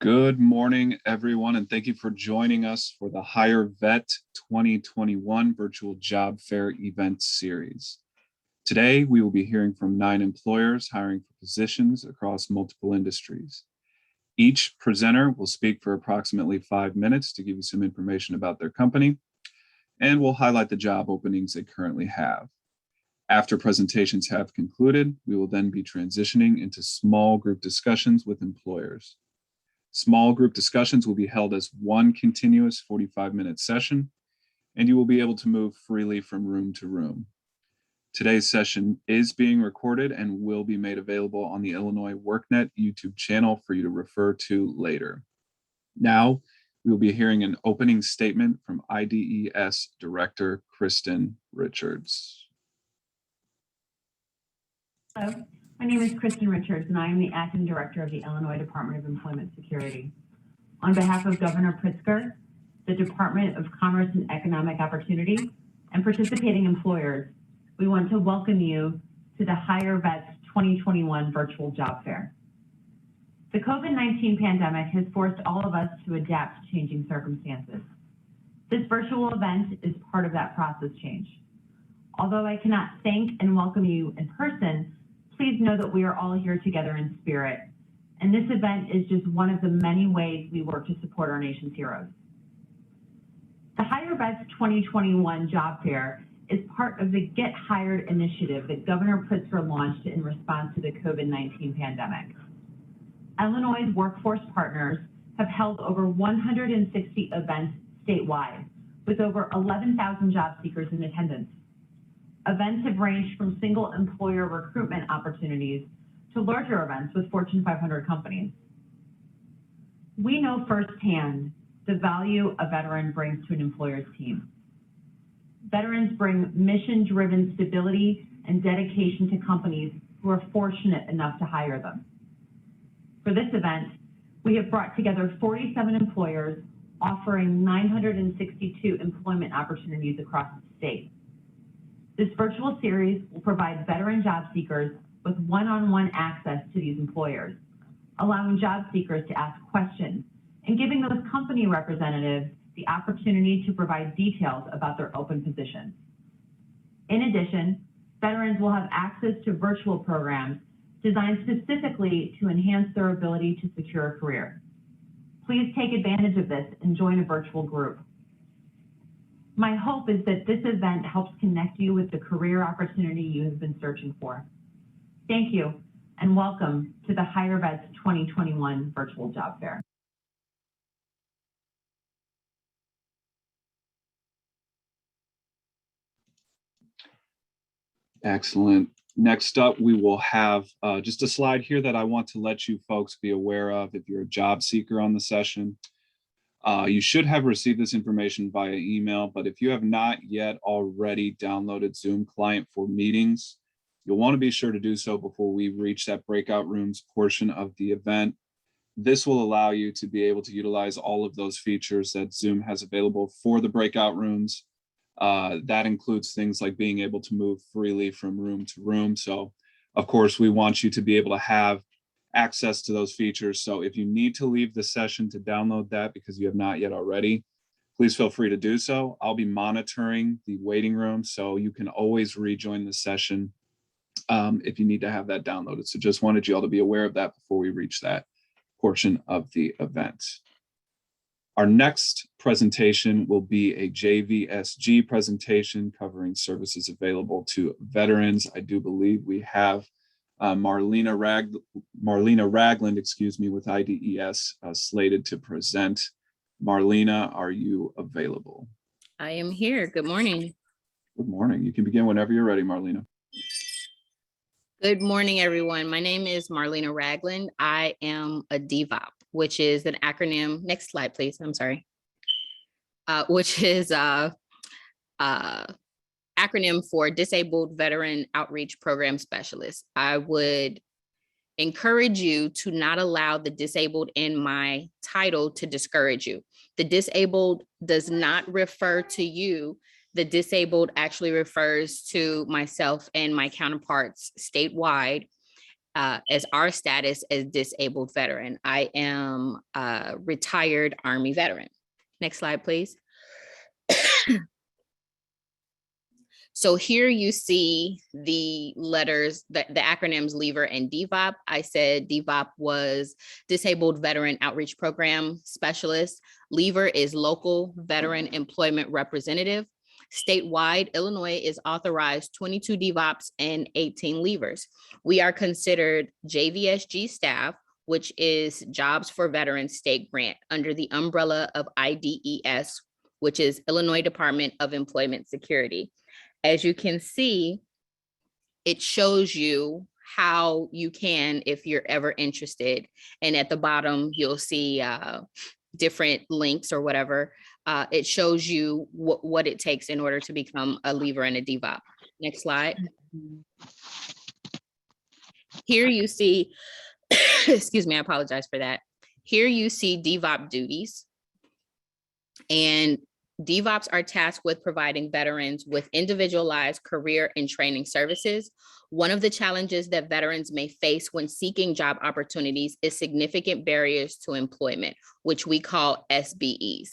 Good morning, everyone, and thank you for joining us for the Hire Vet 2021 Virtual Job Fair event series. Today, we will be hearing from 9 employers hiring for positions across multiple industries. Each presenter will speak for approximately 5 minutes to give you some information about their company, and will highlight the job openings they currently have. After presentations have concluded, we will then be transitioning into small group discussions with employers. Small group discussions will be held as one continuous 45-minute session, and you will be able to move freely from room to room. Today's session is being recorded and will be made available on the Illinois workNet YouTube channel for you to refer to later. Now, we will be hearing an opening statement from IDES Director Kristen Richards. Hello, my name is Kristen Richards, and I am the Acting Director of the Illinois Department of Employment Security. On behalf of Governor Pritzker, the Department of Commerce and Economic Opportunity, and participating employers, we want to welcome you to the Hire Vets 2021 Virtual Job Fair. The COVID-19 pandemic has forced all of us to adapt to changing circumstances. This virtual event is part of that process change. Although I cannot thank and welcome you in person, please know that we are all here together in spirit, and this event is just one of the many ways we work to support our nation's heroes. The Hire Vets 2021 Job Fair is part of the Get Hired initiative that Governor Pritzker launched in response to the COVID-19 pandemic. Illinois' workforce partners have held over 160 events statewide, with over 11,000 job seekers in attendance. Events have ranged from single employer recruitment opportunities to larger events with Fortune 500 companies. We know firsthand the value a veteran brings to an employer's team. Veterans bring mission-driven stability and dedication to companies who are fortunate enough to hire them. For this event, we have brought together 47 employers offering 962 employment opportunities across the state. This virtual series will provide veteran job seekers with one-on-one access to these employers, allowing job seekers to ask questions and giving those company representatives the opportunity to provide details about their open positions. In addition, veterans will have access to virtual programs designed specifically to enhance their ability to secure a career. Please take advantage of this and join a virtual group. My hope is that this event helps connect you with the career opportunity you have been searching for. Thank you, and welcome to the Hire Vets 2021 Virtual Job Fair. Excellent. Next up, we will have just a slide here that I want to let you folks be aware of if you're a job seeker on the session. You should have received this information via email, but if you have not yet already downloaded Zoom client for meetings, you'll want to be sure to do so before we reach that breakout rooms portion of the event. This will allow you to be able to utilize all of those features that Zoom has available for the breakout rooms. That includes things like being able to move freely from room to room. So, of course, we want you to be able to have access to those features. So if you need to leave the session to download that because you have not yet already, please feel free to do so. I'll be monitoring the waiting room, so you can always rejoin the session if you need to have that downloaded. So just wanted you all to be aware of that before we reach that portion of the event. Our next presentation will be a JVSG presentation covering services available to veterans. I do believe we have Marlena Raglin, with IDES slated to present. Marlena, are you available? I am here. Good morning. Good morning. You can begin whenever you're ready, Marlena. Good morning, everyone. My name is Marlena Raglin. I am a DVOP, which is an acronym. Next slide, please. I'm sorry. Which is acronym for Disabled Veteran Outreach Program Specialist. I would encourage you to not allow the disabled in my title to discourage you. The disabled does not refer to you. The disabled actually refers to myself and my counterparts statewide as our status as disabled veteran. I am a retired Army veteran. Next slide, please. So here you see the letters, the acronyms LEVER and DVOP. I said DVOP was Disabled Veteran Outreach Program Specialist. LEVER is Local Veteran Employment Representative. Statewide, Illinois is authorized 22 DVOPs and 18 LEVERs. We are considered JVSG staff, which is Jobs for Veterans State Grant, under the umbrella of IDES, which is Illinois Department of Employment Security. As you can see, it shows you how you can, if you're ever interested. And at the bottom, you'll see different links or whatever. It shows you what it takes in order to become a LEVER and a DVOP. Next slide. Here you see, excuse me, I apologize for that. Here you see DVOP duties. And DVOPs are tasked with providing veterans with individualized career and training services. One of the challenges that veterans may face when seeking job opportunities is significant barriers to employment, which we call SBEs.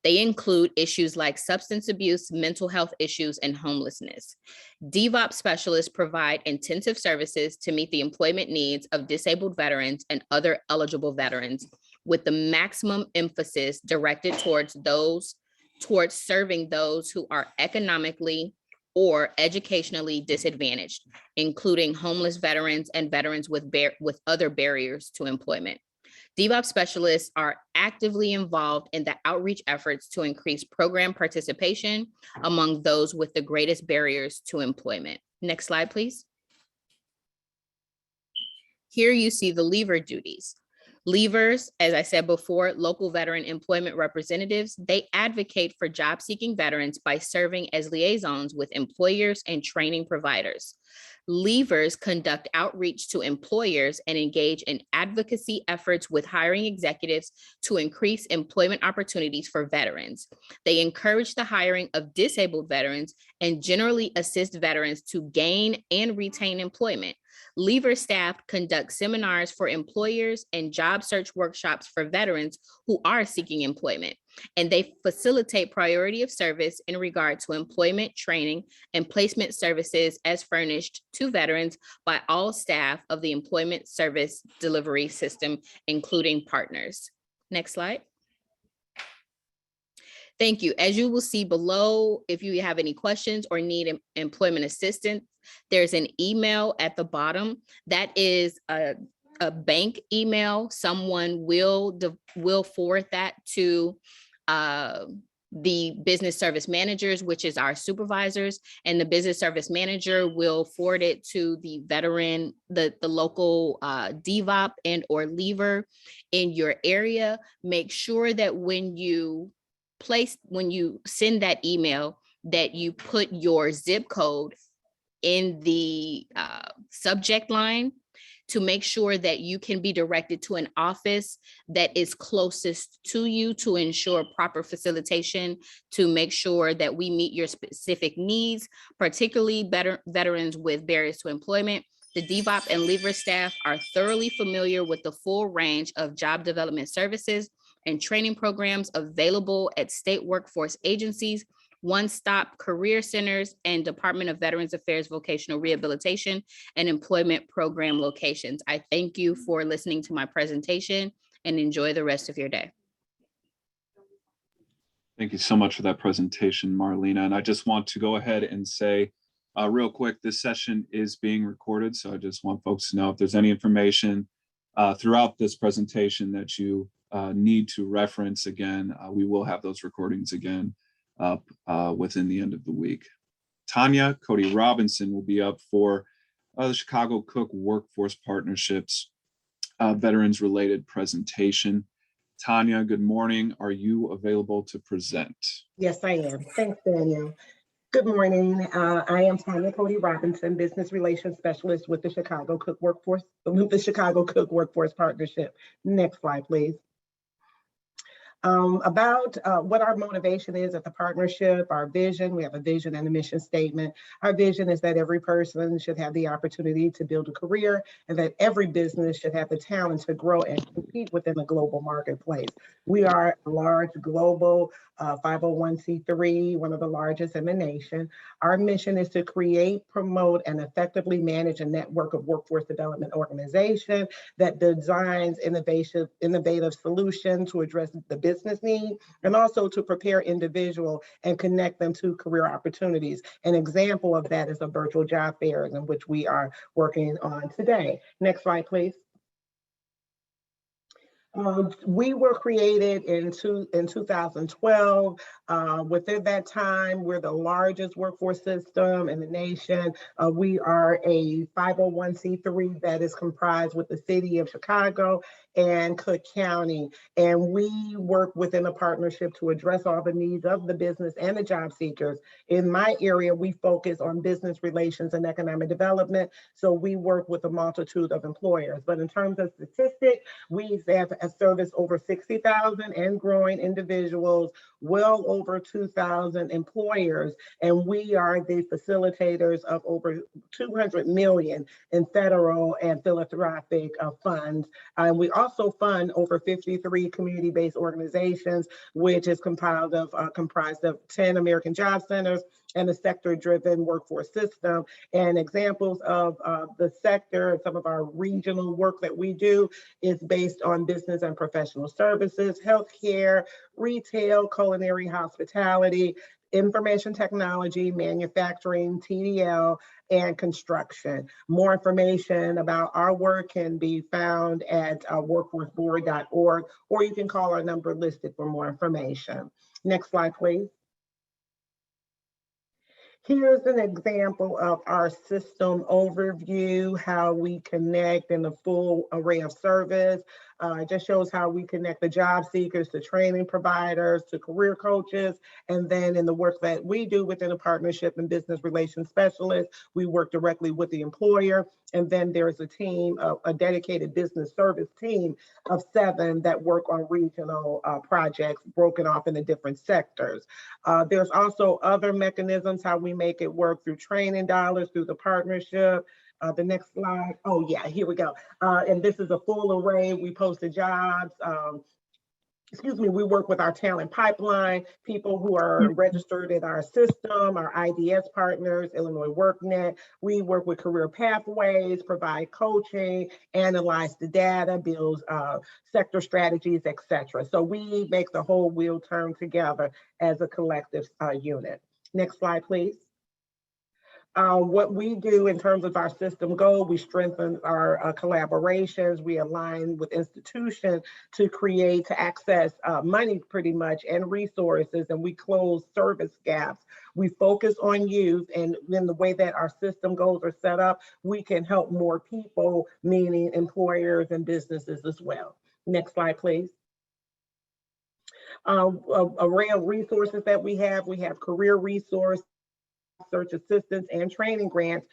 They include issues like substance abuse, mental health issues, and homelessness. DVOP specialists provide intensive services to meet the employment needs of disabled veterans and other eligible veterans, with the maximum emphasis directed towards serving those who are economically or educationally disadvantaged, including homeless veterans and veterans with other barriers to employment. DVOP specialists are actively involved in the outreach efforts to increase program participation among those with the greatest barriers to employment. Next slide, please. Here you see the LEVER duties. LEVERs, as I said before, local veteran employment representatives, they advocate for job-seeking veterans by serving as liaisons with employers and training providers. LEVERs conduct outreach to employers and engage in advocacy efforts with hiring executives to increase employment opportunities for veterans. They encourage the hiring of disabled veterans and generally assist veterans to gain and retain employment. LEVER staff conduct seminars for employers and job search workshops for veterans who are seeking employment, and they facilitate priority of service in regard to employment, training, and placement services as furnished to veterans by all staff of the employment service delivery system, including partners. Next slide. Thank you. As you will see below, if you have any questions or need employment assistance, there's an email at the bottom. That is a bank email. Someone will forward that to the business service managers, which is our supervisors, and the business service manager will forward it to the veteran, the local DVOP and or LEVER in your area. Make sure that when you send that email, that you put your zip code in the subject line to make sure that you can be directed to an office that is closest to you to ensure proper facilitation, to make sure that we meet your specific needs, particularly veterans with barriers to employment. The DVOP and LEVER staff are thoroughly familiar with the full range of job development services and training programs available at state workforce agencies, one-stop career centers, and Department of Veterans Affairs vocational rehabilitation and employment program locations. I thank you for listening to my presentation and enjoy the rest of your day. Thank you so much for that presentation, Marlena. And I just want to go ahead and say real quick, this session is being recorded. So I just want folks to know if there's any information throughout this presentation that you need to reference again, we will have those recordings again up within the end of the week. Tanya Cody Robinson will be up for the Chicago Cook Workforce Partnerships veterans related presentation. Tanya, good morning. Are you available to present? Yes, I am. Thanks, Daniel. Good morning. I am Tanya Cody Robinson, Business Relations Specialist with the Chicago Cook Workforce Partnership. Next slide, please. About what our motivation is at the partnership, our vision. We have a vision and a mission statement. Our vision is that every person should have the opportunity to build a career and that every business should have the talent to grow and compete within the global marketplace. We are a large global 501c3, one of the largest in the nation. Our mission is to create, promote, and effectively manage a network of workforce development organizations that designs innovative solutions to address the business need and also to prepare individuals and connect them to career opportunities. An example of that is a virtual job fair in which we are working on today. Next slide, please. We were created in 2012. Within that time, we're the largest workforce system in the nation. We are a 501c3 that is comprised with the city of Chicago and Cook County. And we work within a partnership to address all the needs of the business and the job seekers. In my area, we focus on business relations and economic development. So we work with a multitude of employers. But in terms of statistics, we have serviced over 60,000 and growing individuals, well over 2,000 employers, and we are the facilitators of over 200 million in federal and philanthropic funds. And we also fund over 53 community-based organizations, which is comprised of 10 American Job Centers and a sector-driven workforce system. And examples of the sector and some of our regional work that we do is based on business and professional services, healthcare, retail, culinary, hospitality, information technology, manufacturing, TDL, and construction. More information about our work can be found at workforceboard.org, or you can call our number listed for more information. Next slide, please. Here's an example of our system overview, how we connect in the full array of service. It just shows how we connect the job seekers to training providers, to career coaches, and then in the work that we do within a partnership and business relations specialist, we work directly with the employer. And then there's a team, a dedicated business service team of 7 that work on regional projects broken off into different sectors. There's also other mechanisms how we make it work through training dollars, through the partnership. The next slide. Oh yeah, here we go. And this is a full array. We posted jobs. We work with our talent pipeline, people who are registered in our system, our IDES partners, Illinois workNet. We work with career pathways, provide coaching, analyze the data, build sector strategies, etc. So we make the whole wheel turn together as a collective unit. Next slide, please. What we do in terms of our system goal, we strengthen our collaborations, we align with institutions to access money pretty much and resources, and we close service gaps. We focus on youth, and then the way that our system goals are set up, we can help more people, meaning employers and businesses as well. Next slide, please. Array of resources that we have career resources, search assistance, and training grants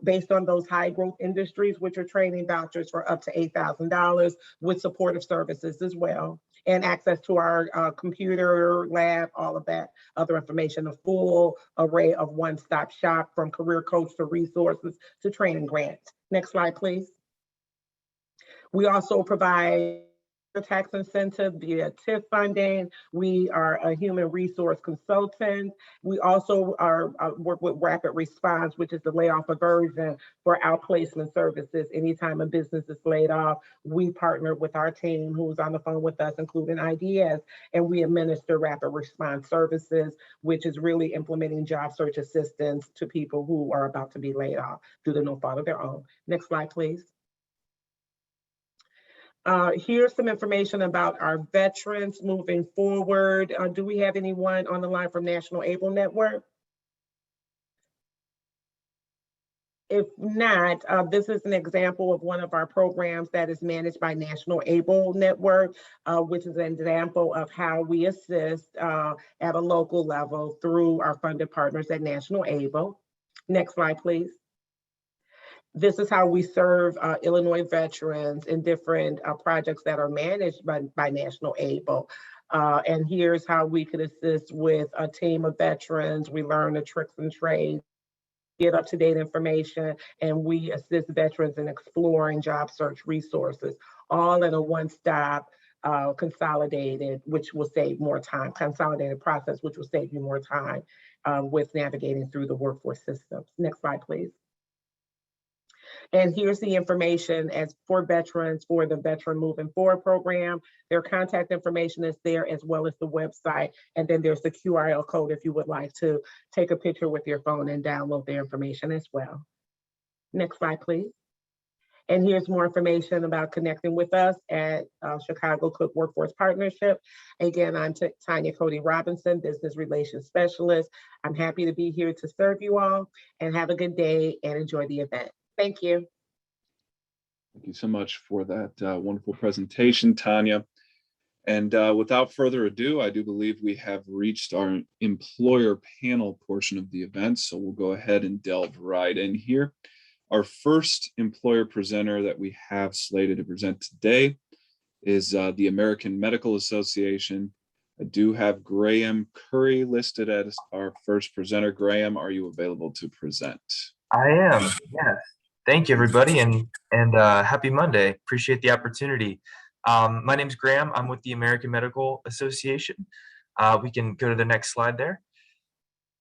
based on those high growth industries, which are training vouchers for up to $8,000 with supportive services as well, and access to our computer lab, all of that other information, a full array of one-stop shop from career coach to resources to training grants. Next slide, please. We also provide tax incentive via TIF funding. We are a human resource consultant. We also work with rapid response, which is the layoff aversion for outplacement services. Anytime a business is laid off, we partner with our team who's on the phone with us, including IDES, and we administer rapid response services, which is really implementing job search assistance to people who are about to be laid off due to no fault of their own. Next slide, please. Here's some information about our veterans moving forward. Do we have anyone on the line from National ABLE Network? If not, this is an example of one of our programs that is managed by National ABLE Network, which is an example of how we assist at a local level through our funded partners at National ABLE. Next slide, please. This is how we serve Illinois veterans in different projects that are managed by National ABLE. And here's how we could assist with a team of veterans. We learn the tricks and trades, get up-to-date information, and we assist veterans in exploring job search resources, all in a one-stop consolidated, which will save more time, consolidated process, which will save you more time with navigating through the workforce systems. Next slide, please. And here's the information as for veterans for the Veteran Moving Forward program. Their contact information is there, as well as the website. And then there's the QR code if you would like to take a picture with your phone and download their information as well. Next slide, please. And here's more information about connecting with us at Chicago Cook Workforce Partnership. Again, I'm Tanya Cody Robinson, Business Relations Specialist. I'm happy to be here to serve you all, and have a good day and enjoy the event. Thank you. Thank you so much for that wonderful presentation, Tanya. And without further ado, I do believe we have reached our employer panel portion of the event. So we'll go ahead and delve right in here. Our first employer presenter that we have slated to present today is the American Medical Association. I do have Graham Curry listed as our first presenter. Graham, are you available to present? I am, yes. Thank you, everybody, and happy Monday. Appreciate the opportunity. My name's Graham. I'm with the American Medical Association. We can go to the next slide there.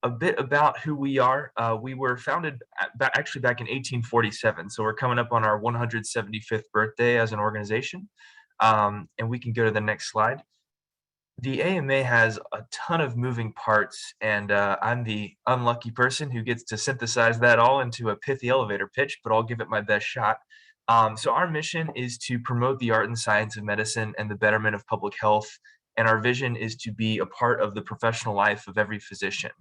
A bit about who we are. We were founded actually back in 1847, so we're coming up on our 175th birthday as an organization. And we can go to the next slide. The AMA has a ton of moving parts, and I'm the unlucky person who gets to synthesize that all into a pithy elevator pitch, but I'll give it my best shot. So our mission is to promote the art and science of medicine and the betterment of public health. And our vision is to be a part of the professional life of every physician,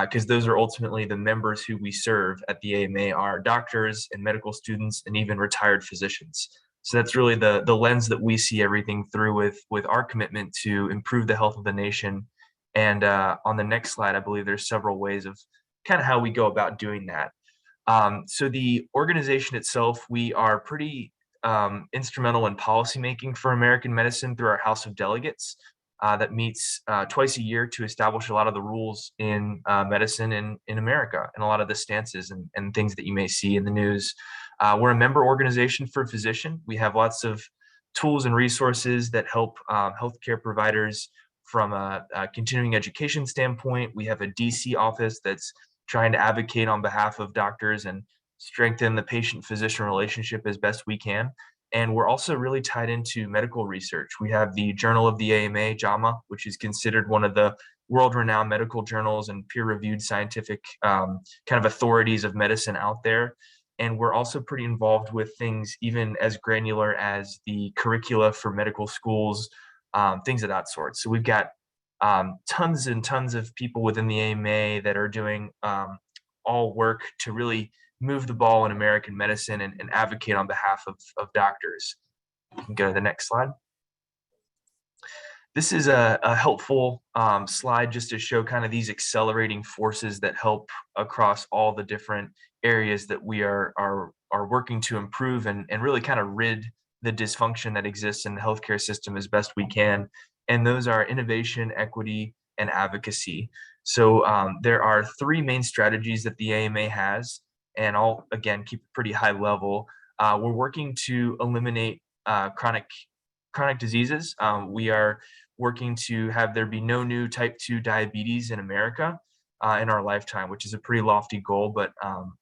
because those are ultimately the members who we serve at the AMA are doctors and medical students and even retired physicians. So that's really the lens that we see everything through with our commitment to improve the health of the nation. And on the next slide, I believe there's several ways of kind of how we go about doing that. So the organization itself, we are pretty instrumental in policymaking for American medicine through our House of Delegates that meets twice a year to establish a lot of the rules in medicine in America and a lot of the stances and things that you may see in the news. We're a member organization for physician. We have lots of tools and resources that help healthcare providers from a continuing education standpoint. We have a DC office that's trying to advocate on behalf of doctors and strengthen the patient-physician relationship as best we can. And we're also really tied into medical research. We have the Journal of the AMA, JAMA, which is considered one of the world-renowned medical journals and peer-reviewed scientific kind of authorities of medicine out there. And we're also pretty involved with things even as granular as the curricula for medical schools, things of that sort. So we've got tons and tons of people within the AMA that are doing all work to really move the ball in American medicine and advocate on behalf of doctors. You can go to the next slide. This is a helpful slide just to show kind of these accelerating forces that help across all the different areas that we are working to improve and really kind of rid the dysfunction that exists in the healthcare system as best we can. And those are innovation, equity, and advocacy. So there are three main strategies that the AMA has, and I'll, again, keep it pretty high level. We're working to eliminate chronic diseases. We are working to have there be no new type 2 diabetes in America in our lifetime, which is a pretty lofty goal, but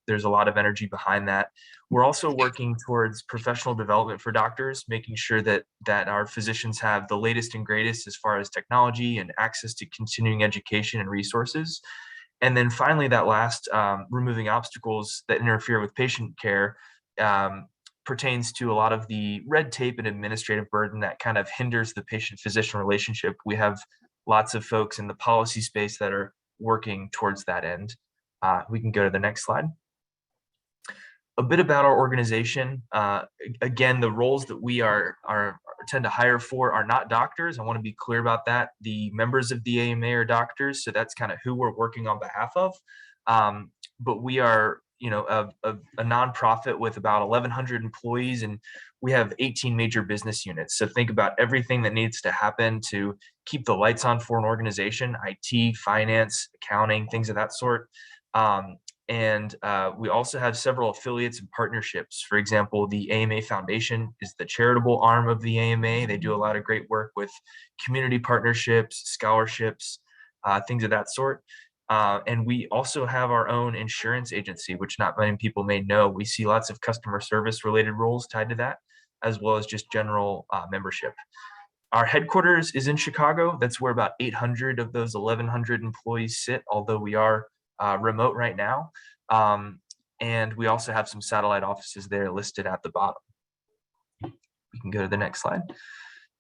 there's a lot of energy behind that. We're also working towards professional development for doctors, making sure that our physicians have the latest and greatest as far as technology and access to continuing education and resources. And then finally, that last, removing obstacles that interfere with patient care, pertains to a lot of the red tape and administrative burden that kind of hinders the patient-physician relationship. We have lots of folks in the policy space that are working towards that end. We can go to the next slide. A bit about our organization. Again, the roles that we tend to hire for are not doctors. I want to be clear about that. The members of the AMA are doctors, so that's kind of who we're working on behalf of. But we are a nonprofit with about 1,100 employees, and we have 18 major business units. So think about everything that needs to happen to keep the lights on for an organization: IT, finance, accounting, things of that sort. And we also have several affiliates and partnerships. For example, the AMA Foundation is the charitable arm of the AMA. They do a lot of great work with community partnerships, scholarships, things of that sort. And we also have our own insurance agency, which not many people may know. We see lots of customer service related roles tied to that, as well as just general membership. Our headquarters is in Chicago. That's where about 800 of those 1,100 employees sit, although we are remote right now. And we also have some satellite offices there listed at the bottom. We can go to the next slide.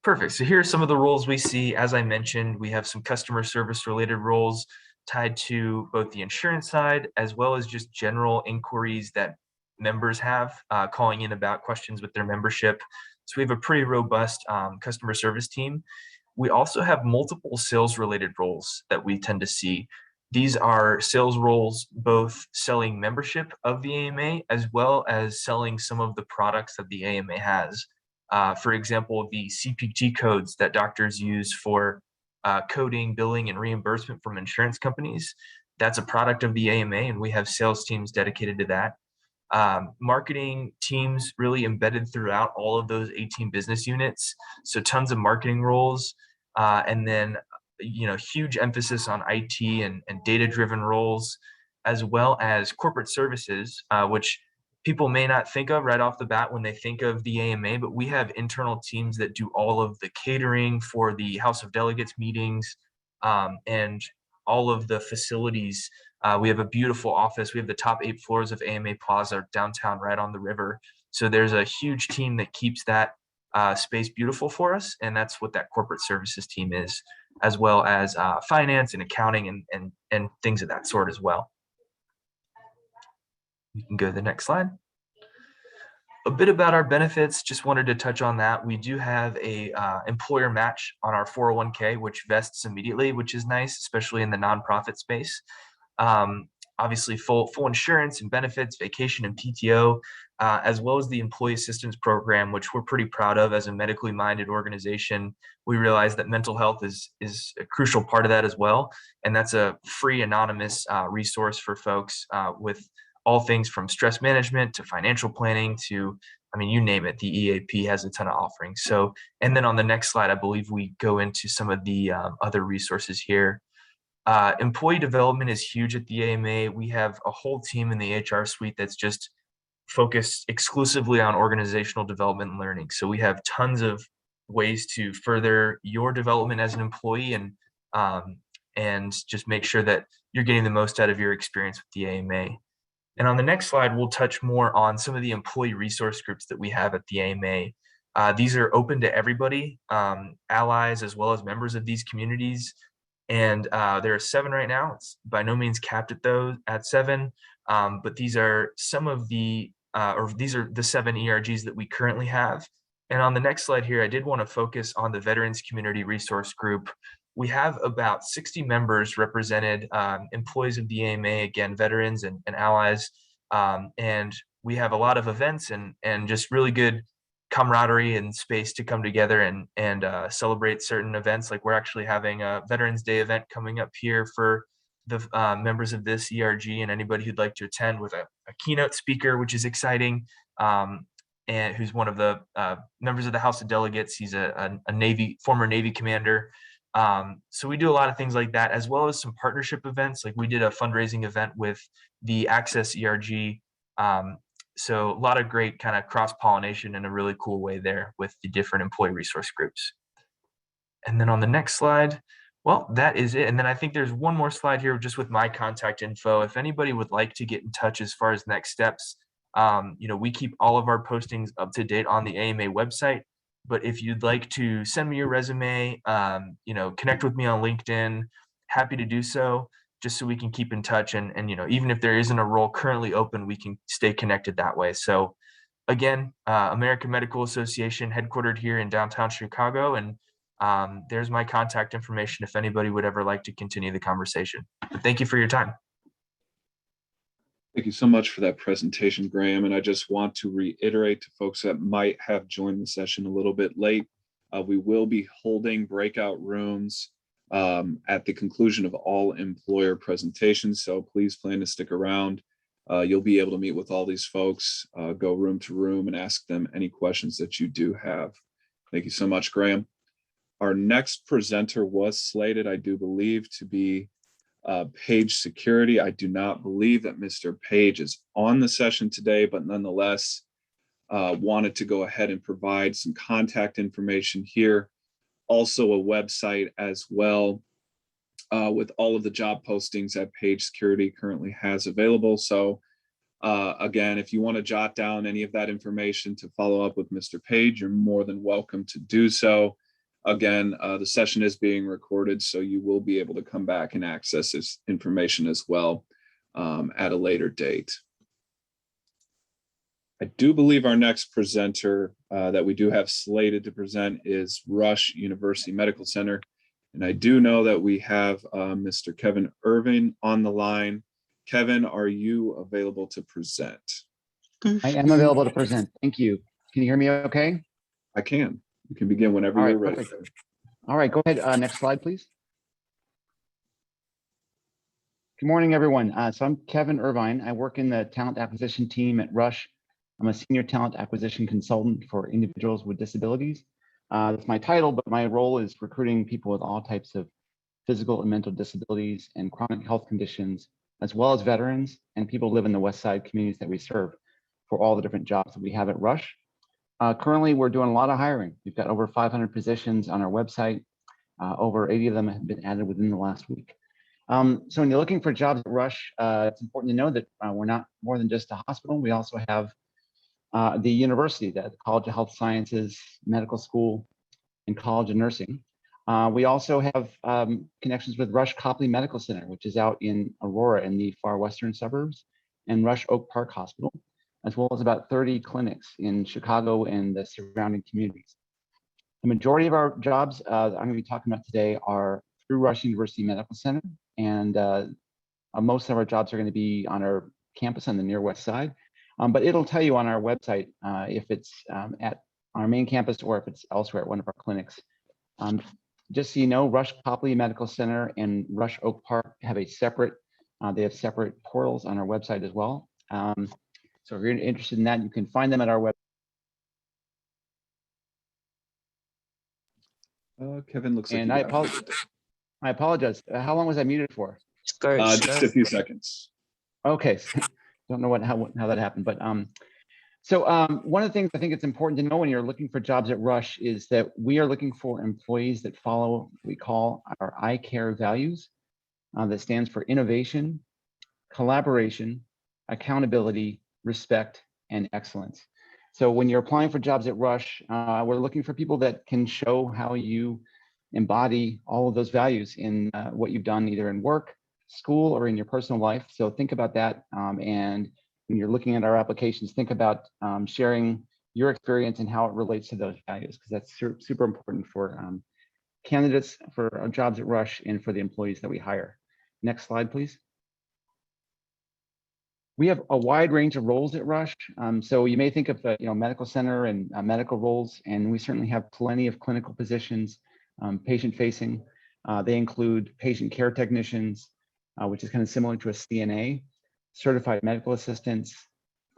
Perfect. So here are some of the roles we see. As I mentioned, we have some customer service related roles tied to both the insurance side as well as just general inquiries that members have calling in about questions with their membership. So we have a pretty robust customer service team. We also have multiple sales related roles that we tend to see. These are sales roles, both selling membership of the AMA as well as selling some of the products that the AMA has. For example, the CPT codes that doctors use for coding, billing, and reimbursement from insurance companies. That's a product of the AMA, and we have sales teams dedicated to that. Marketing teams really embedded throughout all of those 18 business units. So tons of marketing roles, and then huge emphasis on IT and data-driven roles, as well as corporate services, which people may not think of right off the bat when they think of the AMA, but we have internal teams that do all of the catering for the House of Delegates meetings, and all of the facilities. We have a beautiful office. We have the top 8 floors of AMA Plaza downtown right on the river. So there's a huge team that keeps that space beautiful for us. And that's what that corporate services team is, as well as finance and accounting and things of that sort as well. You can go to the next slide. A bit about our benefits, just wanted to touch on that. We do have a employer match on our 401k, which vests immediately, which is nice, especially in the nonprofit space. Obviously full insurance and benefits, vacation and PTO, as well as the employee assistance program, which we're pretty proud of as a medically minded organization. We realize that mental health is a crucial part of that as well. And that's a free anonymous resource for folks with all things from stress management to financial planning to, you name it, the EAP has a ton of offerings. So, and then on the next slide, I believe we go into some of the other resources here. Employee development is huge at the AMA. We have a whole team in the HR suite that's just focused exclusively on organizational development and learning. So we have tons of ways to further your development as an employee and just make sure that you're getting the most out of your experience with the AMA. And on the next slide, we'll touch more on some of the employee resource groups that we have at the AMA. These are open to everybody, allies as well as members of these communities. And there are 7 right now. It's by no means capped at 7, but these are some of the, these are the 7 ERGs that we currently have. And on the next slide here, I did want to focus on the Veterans Community Resource Group. We have about 60 members represented, employees of the AMA, again, veterans and allies. And we have a lot of events and just really good camaraderie and space to come together and celebrate certain events. Like we're actually having a Veterans Day event coming up here for the members of this ERG and anybody who'd like to attend, with a keynote speaker, which is exciting, and who's one of the members of the House of Delegates. He's a former Navy commander. So we do a lot of things like that, as well as some partnership events. Like we did a fundraising event with the Access ERG. So a lot of great kind of cross-pollination in a really cool way there with the different employee resource groups. And then on the next slide, well, that is it. And then I think there's one more slide here just with my contact info. If anybody would like to get in touch as far as next steps, we keep all of our postings up to date on the AMA website. But if you'd like to send me your resume, connect with me on LinkedIn, happy to do so, just so we can keep in touch. And even if there isn't a role currently open, we can stay connected that way. So again, American Medical Association, headquartered here in downtown Chicago. And there's my contact information if anybody would ever like to continue the conversation. But thank you for your time. Thank you so much for that presentation, Graham. And I just want to reiterate to folks that might have joined the session a little bit late, we will be holding breakout rooms at the conclusion of all employer presentations. So please plan to stick around. You'll be able to meet with all these folks, go room to room and ask them any questions that you do have. Thank you so much, Graham. Our next presenter was slated, I do believe, to be Page Security. I do not believe that Mr. Page is on the session today, but nonetheless, wanted to go ahead and provide some contact information here. Also a website as well with all of the job postings that Page Security currently has available. So again, if you want to jot down any of that information to follow up with Mr. Page, you're more than welcome to do so. Again, the session is being recorded, so you will be able to come back and access this information as well at a later date. I do believe our next presenter that we do have slated to present is Rush University Medical Center. And I do know that we have Mr. Kevin Irving on the line. Kevin, are you available to present? I am available to present. Thank you. Can you hear me okay? I can. You can begin whenever All right, you're ready. perfect. All right, go ahead. Next slide, please. Good morning, everyone. So I'm Kevin Irvine. I work in the talent acquisition team at Rush. I'm a senior talent acquisition consultant for individuals with disabilities. That's my title, but my role is recruiting people with all types of physical and mental disabilities and chronic health conditions, as well as veterans and people who live in the West Side communities that we serve for all the different jobs that we have at Rush. Currently, we're doing a lot of hiring. We've got over 500 positions on our website. Over 80 of them have been added within the last week. So when you're looking for jobs at Rush, it's important to know that we're not more than just a hospital. We also have the university, the College of Health Sciences, Medical School, and College of Nursing. We also have connections with Rush Copley Medical Center, which is out in Aurora in the far western suburbs, and Rush Oak Park Hospital, as well as about 30 clinics in Chicago and the surrounding communities. The majority of our jobs I'm going to be talking about today are through Rush University Medical Center, and most of our jobs are going to be on our campus on the near west side. But it'll tell you on our website if it's at our main campus or if it's elsewhere at one of our clinics. Just so you know, Rush Copley Medical Center and Rush Oak Park have a separate, they have separate portals on our website as well. So if you're interested in that, you can find them at our website. Kevin looks like And I apologize. How long was I muted for? just a few seconds. Okay, don't know how that happened, but so one of the things I think it's important to know when you're looking for jobs at Rush is that we are looking for employees that follow what we call our ICARE values. That stands for innovation, collaboration, accountability, respect, and excellence. So when you're applying for jobs at Rush, we're looking for people that can show how you embody all of those values in what you've done either in work, school, or in your personal life. So think about that. And when you're looking at our applications, think about sharing your experience and how it relates to those values, because that's super important for candidates for our jobs at Rush and for the employees that we hire. Next slide, please. We have a wide range of roles at Rush. So you may think of the medical center and medical roles, and we certainly have plenty of clinical positions, patient facing. They include patient care technicians, which is kind of similar to a CNA, certified medical assistants,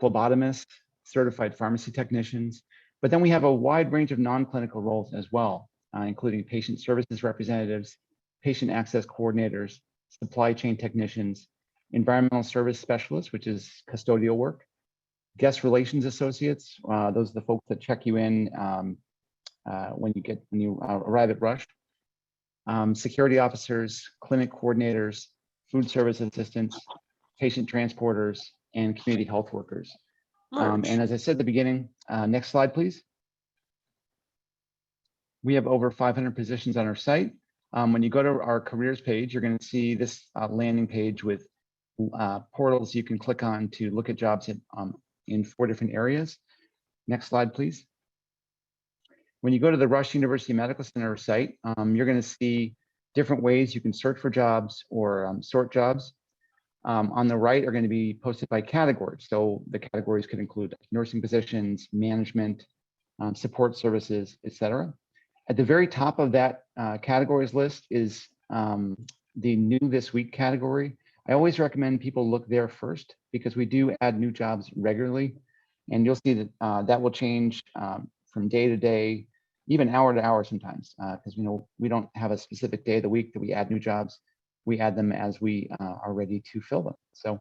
phlebotomists, certified pharmacy technicians. But then we have a wide range of non-clinical roles as well, including patient services representatives, patient access coordinators, supply chain technicians, environmental service specialists, which is custodial work, guest relations associates. Those are the folks that check you in when you arrive at Rush. Security officers, clinic coordinators, food service assistants, patient transporters, and community health workers. And as I said at the beginning, next slide, please. We have over 500 positions on our site. When you go to our careers page, you're going to see this landing page with portals you can click on to look at jobs in 4 different areas. Next slide, please. When you go to the Rush University Medical Center site, you're going to see different ways you can search for jobs or sort jobs. On the right are going to be posted by categories. So the categories could include nursing positions, management, support services, etc. At the very top of that categories list is the new this week category. I always recommend people look there first because we do add new jobs regularly. And you'll see that that will change from day to day, even hour to hour sometimes, because we don't have a specific day of the week that we add new jobs. We add them as we are ready to fill them. So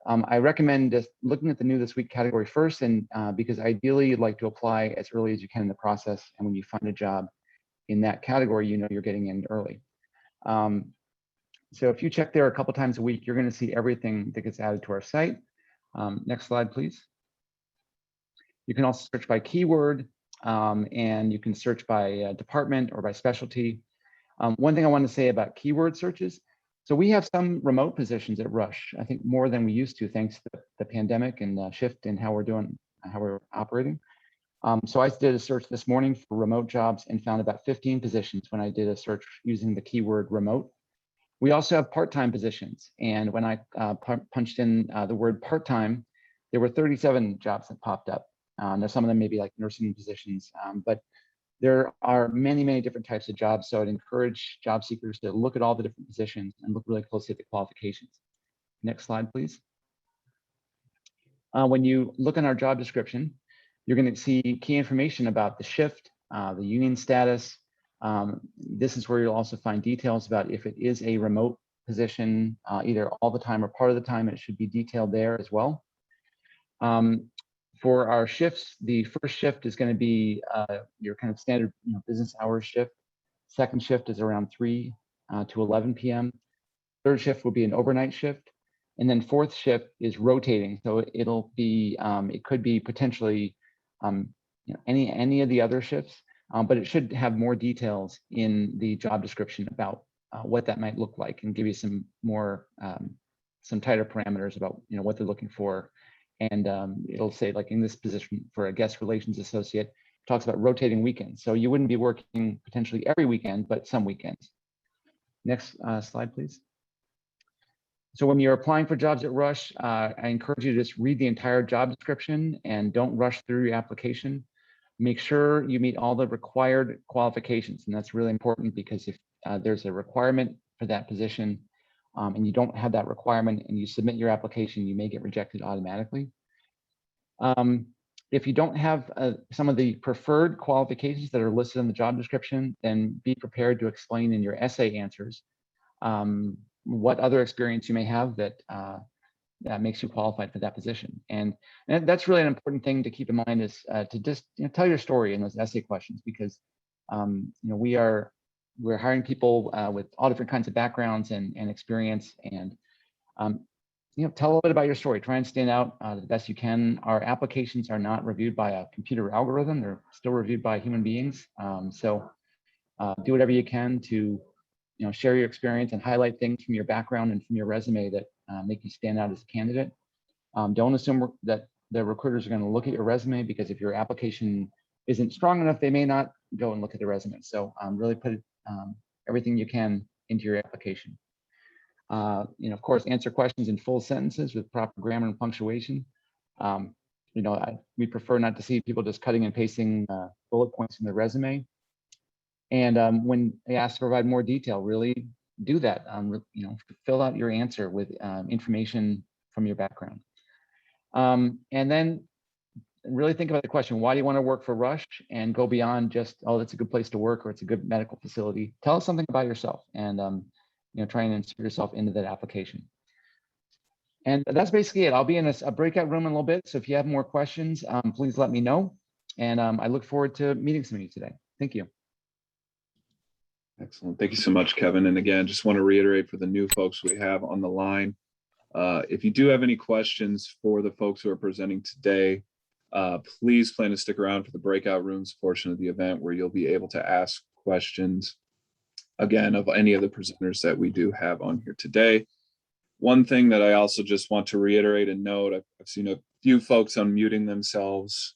I recommend just looking at the new this week category first, and because ideally you'd like to apply as early as you can in the process. And when you find a job in that category, you're getting in early. So if you check there a couple times a week, you're going to see everything that gets added to our site. Next slide, please. You can also search by keyword, and you can search by department or by specialty. One thing I want to say about keyword searches, so we have some remote positions at Rush, I think more than we used to, thanks to the pandemic and the shift in how we're operating. So I did a search this morning for remote jobs and found about 15 positions when I did a search using the keyword remote. We also have part-time positions. And when I punched in the word part-time, there were 37 jobs that popped up. Now some of them may be like nursing positions, but there are many, many different types of jobs. So I'd encourage job seekers to look at all the different positions and look really closely at the qualifications. Next slide, please. When you look in our job description, you're going to see key information about the shift, the union status. This is where you'll also find details about if it is a remote position, either all the time or part of the time, it should be detailed there as well. For our shifts, the first shift is going to be your kind of standard business hours shift. Second shift is around 3 to 11 p.m. Third shift will be an overnight shift. And then fourth shift is rotating. So it'll be, it could be potentially any of the other shifts, but it should have more details in the job description about what that might look like and give you some more, some tighter parameters about what they're looking for. And it'll say, like in this position for a guest relations associate, talks about rotating weekends. So you wouldn't be working potentially every weekend, but some weekends. Next slide, please. So when you're applying for jobs at Rush, I encourage you to just read the entire job description and don't rush through your application. Make sure you meet all the required qualifications. And that's really important because if there's a requirement for that position, and you don't have that requirement and you submit your application, you may get rejected automatically. If you don't have some of the preferred qualifications that are listed in the job description, then be prepared to explain in your essay answers what other experience you may have that makes you qualified for that position. And that's really an important thing to keep in mind is to just tell your story in those essay questions, because we're hiring people with all different kinds of backgrounds and experience, and tell a little bit about your story. Try and stand out the best you can. Our applications are not reviewed by a computer algorithm; they're still reviewed by human beings. So do whatever you can to share your experience and highlight things from your background and from your resume that make you stand out as a candidate. Don't assume that the recruiters are going to look at your resume, because if your application isn't strong enough, they may not go and look at the resume. So really put everything you can into your application. Of course, answer questions in full sentences with proper grammar and punctuation. We prefer not to see people just cutting and pasting bullet points in their resume. And when they ask to provide more detail, really do that. Fill out your answer with information from your background. And then really think about the question, why do you want to work for Rush? And go beyond just, oh, that's a good place to work or it's a good medical facility. Tell us something about yourself and try and insert yourself into that application. And that's basically it. I'll be in a breakout room in a little bit. So if you have more questions, please let me know. And I look forward to meeting some of you today. Thank you. Excellent. Thank you so much, Kevin. And again, just want to reiterate for the new folks we have on the line, if you do have any questions for the folks who are presenting today, please plan to stick around for the breakout rooms portion of the event where you'll be able to ask questions, again, of any of the presenters that we do have on here today. One thing that I also just want to reiterate and note, I've seen a few folks unmuting themselves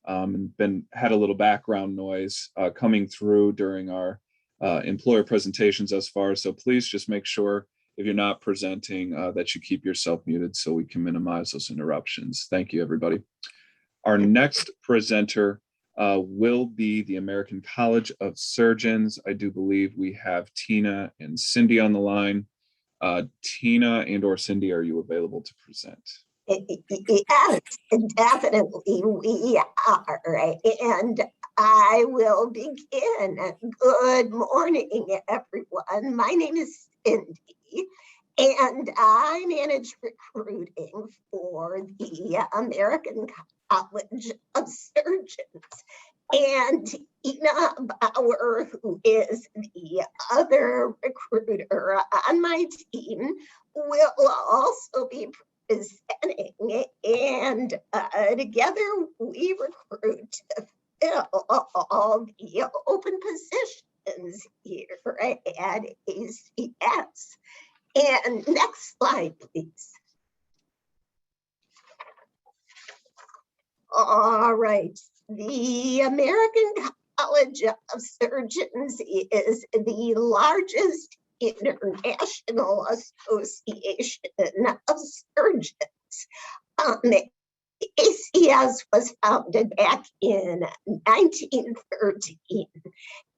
and had a little background noise coming through during our employer presentations thus far. So please just make sure if you're not presenting, that you keep yourself muted so we can minimize those interruptions. Thank you, everybody. Our next presenter will be the American College of Surgeons. I do believe we have Tina and Cindy on the line. Tina and/or Cindy, are you available to present? Yes, definitely we are. And I will begin. Good morning, everyone. My name is Cindy, and I manage recruiting for the American College of Surgeons. And Ina Bauer, who is the other recruiter on my team, will also be presenting, and together we recruit to fill all the open positions here at ACS. And next slide, please. All right, the American College of Surgeons is the largest international association of surgeons. ACS was founded back in 1913.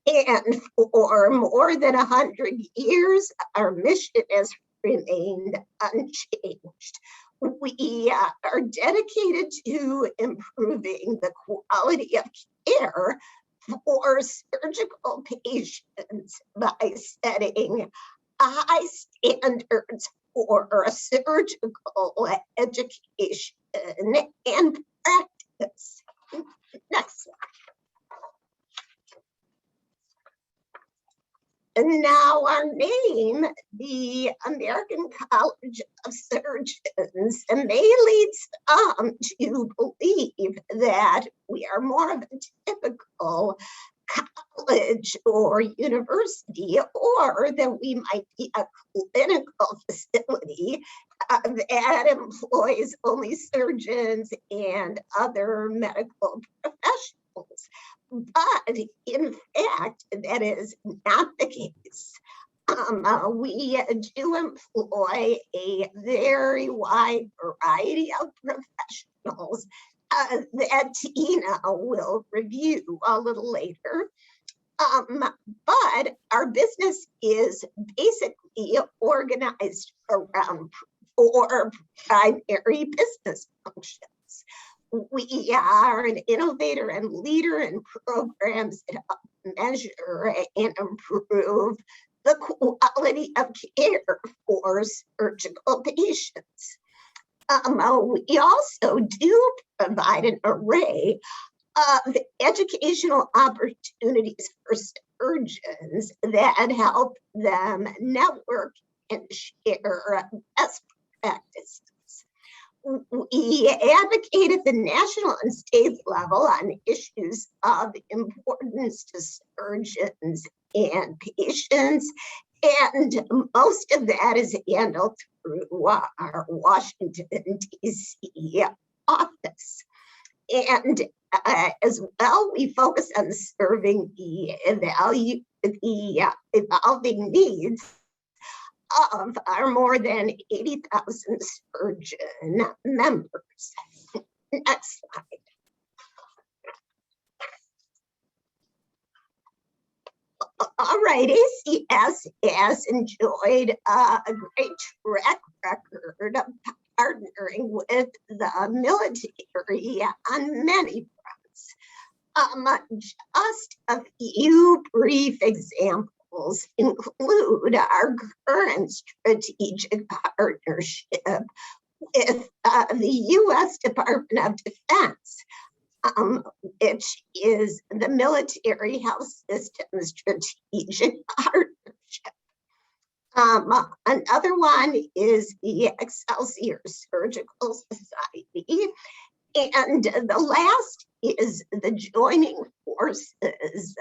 And for more than 100 years, our mission has remained unchanged. We are dedicated to improving the quality of care for surgical patients by setting high standards for surgical education and practice. Next slide. And now our name, the American College of Surgeons, may lead some to believe that we are more of a typical college or university, or that we might be a clinical facility that employs only surgeons and other medical professionals. But in fact, that is not the case. We do employ a very wide variety of professionals that Tina will review a little later. But our business is basically organized around 4 primary business functions. We are an innovator and leader in programs that help measure and improve the quality of care for surgical patients. We also do provide an array of educational opportunities for surgeons that help them network and share best practices. We advocate at the national and state level on issues of importance to surgeons and patients, and most of that is handled through our Washington, D.C. office. And as well, we focus on serving the evolving needs of our more than 80,000 surgeon members. Next slide. All right, ACS has enjoyed a great track record of partnering with the military on many fronts. Just a few brief examples include our current strategic partnership with the U.S. Department of Defense, which is the Military Health System Strategic Partnership. Another one is the Excelsior Surgical Society. And the last is the Joining Forces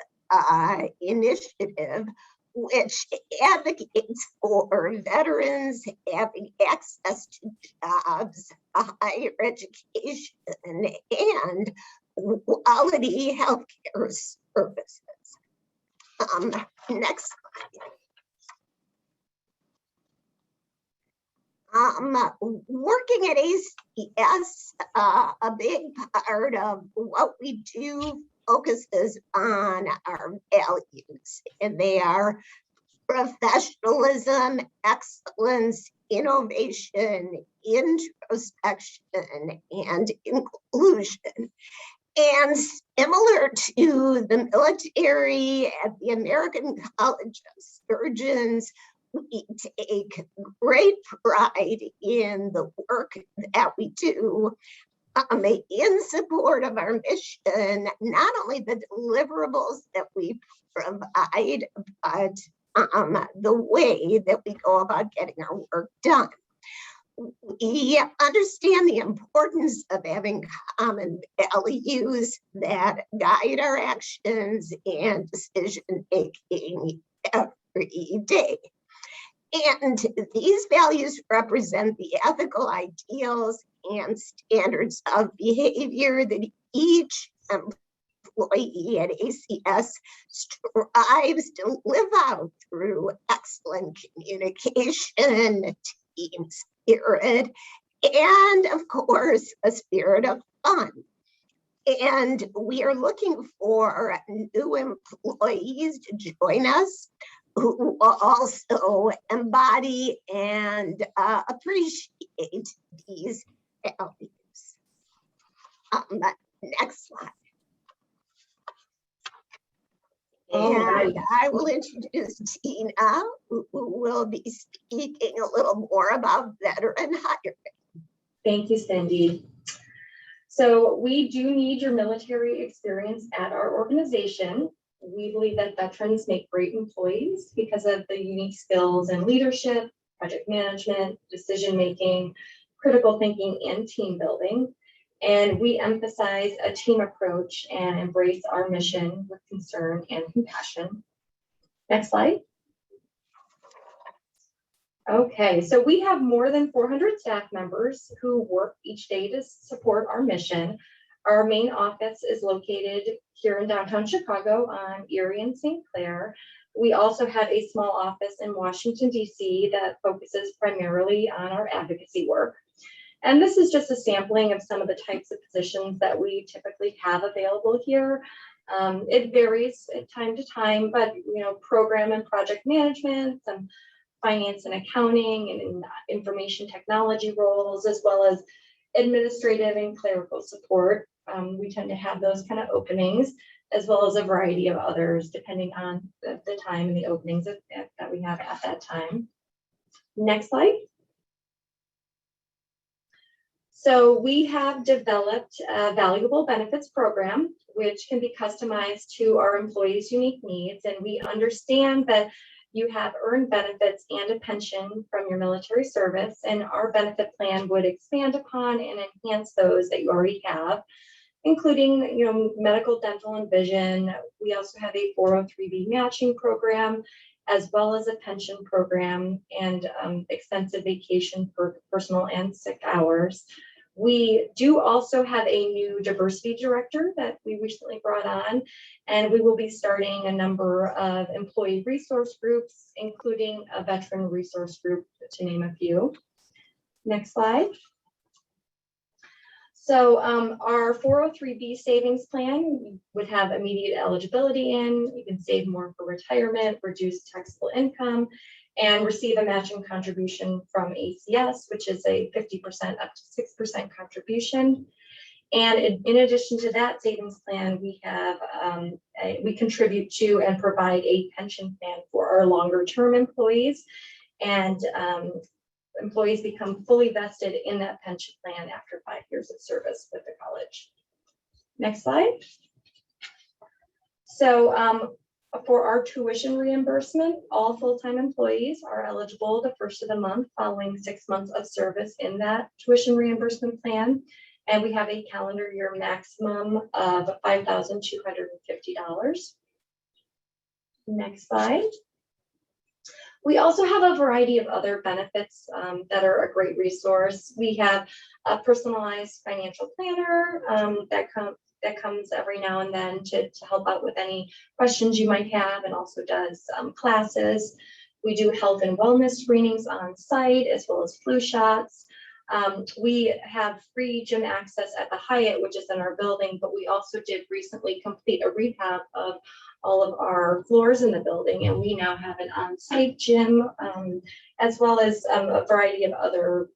initiative, which advocates for veterans having access to jobs, higher education, and quality healthcare services. Next slide. Working at ACS, a big part of what we do focuses on our values, and they are professionalism, excellence, innovation, introspection, and inclusion. And similar to the military at the American College of Surgeons, we take great pride in the work that we do in support of our mission, not only the deliverables that we provide, but the way that we go about getting our work done. We understand the importance of having common values that guide our actions and decision making every day. And these values represent the ethical ideals and standards of behavior that each employee at ACS strives to live out through excellent communication, team spirit, and of course, a spirit of fun. And we are looking for new employees to join us who also embody and appreciate these values. Next slide. And I will introduce Tina, who will be speaking a little more about veteran hiring. Thank you, Cindy. So we do need your military experience at our organization. We believe that veterans make great employees because of the unique skills in leadership, project management, decision-making, critical thinking, and team building. And we emphasize a team approach and embrace our mission with concern and compassion. Next slide. Okay, so we have more than 400 staff members who work each day to support our mission. Our main office is located here in downtown Chicago on Erie and St. Clair. We also have a small office in Washington, D.C. that focuses primarily on our advocacy work. And this is just a sampling of some of the types of positions that we typically have available here. It varies time to time, but program and project management, some finance and accounting and information technology roles, as well as administrative and clerical support. We tend to have those kind of openings, as well as a variety of others, depending on the time and the openings that we have at that time. Next slide. So we have developed a valuable benefits program, which can be customized to our employees' unique needs. And we understand that you have earned benefits and a pension from your military service, and our benefit plan would expand upon and enhance those that you already have, including medical, dental, and vision. We also have a 403B matching program, as well as a pension program and extensive vacation for personal and sick hours. We do also have a new diversity director that we recently brought on, and we will be starting a number of employee resource groups, including a veteran resource group, to name a few. Next slide. So our 403B savings plan would have immediate eligibility in. You can save more for retirement, reduce taxable income, and receive a matching contribution from ACS, which is a 50% up to 6% contribution. And in addition to that savings plan, we have we contribute to and provide a pension plan for our longer term employees, and employees become fully vested in that pension plan after 5 years of service with the college. Next slide. So for our tuition reimbursement, all full-time employees are eligible the first of the month following 6 months of service in that tuition reimbursement plan. And we have a calendar year maximum of $5,250. Next slide. We also have a variety of other benefits that are a great resource. We have a personalized financial planner that comes every now and then to help out with any questions you might have, and also does classes. We do health and wellness screenings on site as well as flu shots. We have free gym access at the Hyatt, which is in our building, but we also did recently complete a rehab of all of our floors in the building, and we now have an on-site gym, as well as a variety of other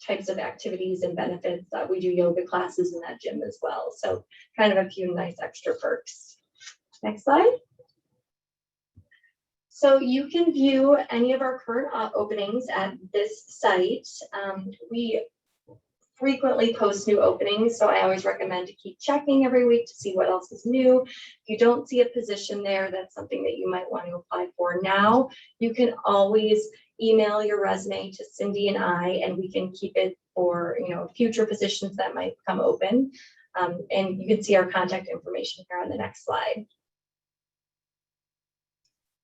types of activities and benefits. We do yoga classes in that gym as well. So kind of a few nice extra perks. Next slide. So you can view any of our current openings at this site. We frequently post new openings, so I always recommend to keep checking every week to see what else is new. If you don't see a position there, that's something that you might want to apply for now. You can always email your resume to Cindy and I, and we can keep it for future positions that might come open. And you can see our contact information here on the next slide.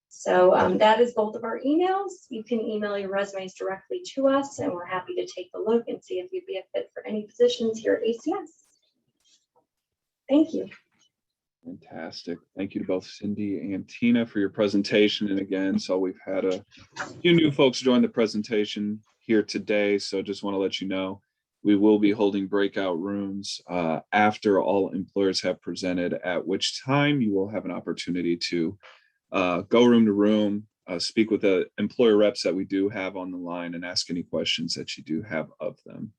So that is both of our emails. You can email your resumes directly to us, and we're happy to take a look and see if you'd be a fit for any positions here at ACS. Thank you. Fantastic. Thank you to both Cindy and Tina for your presentation. And again, so we've had a few new folks join the presentation here today. So just want to let you know, we will be holding breakout rooms after all employers have presented, at which time you will have an opportunity to go room to room, speak with the employer reps that we do have on the line, and ask any questions that you do have of them.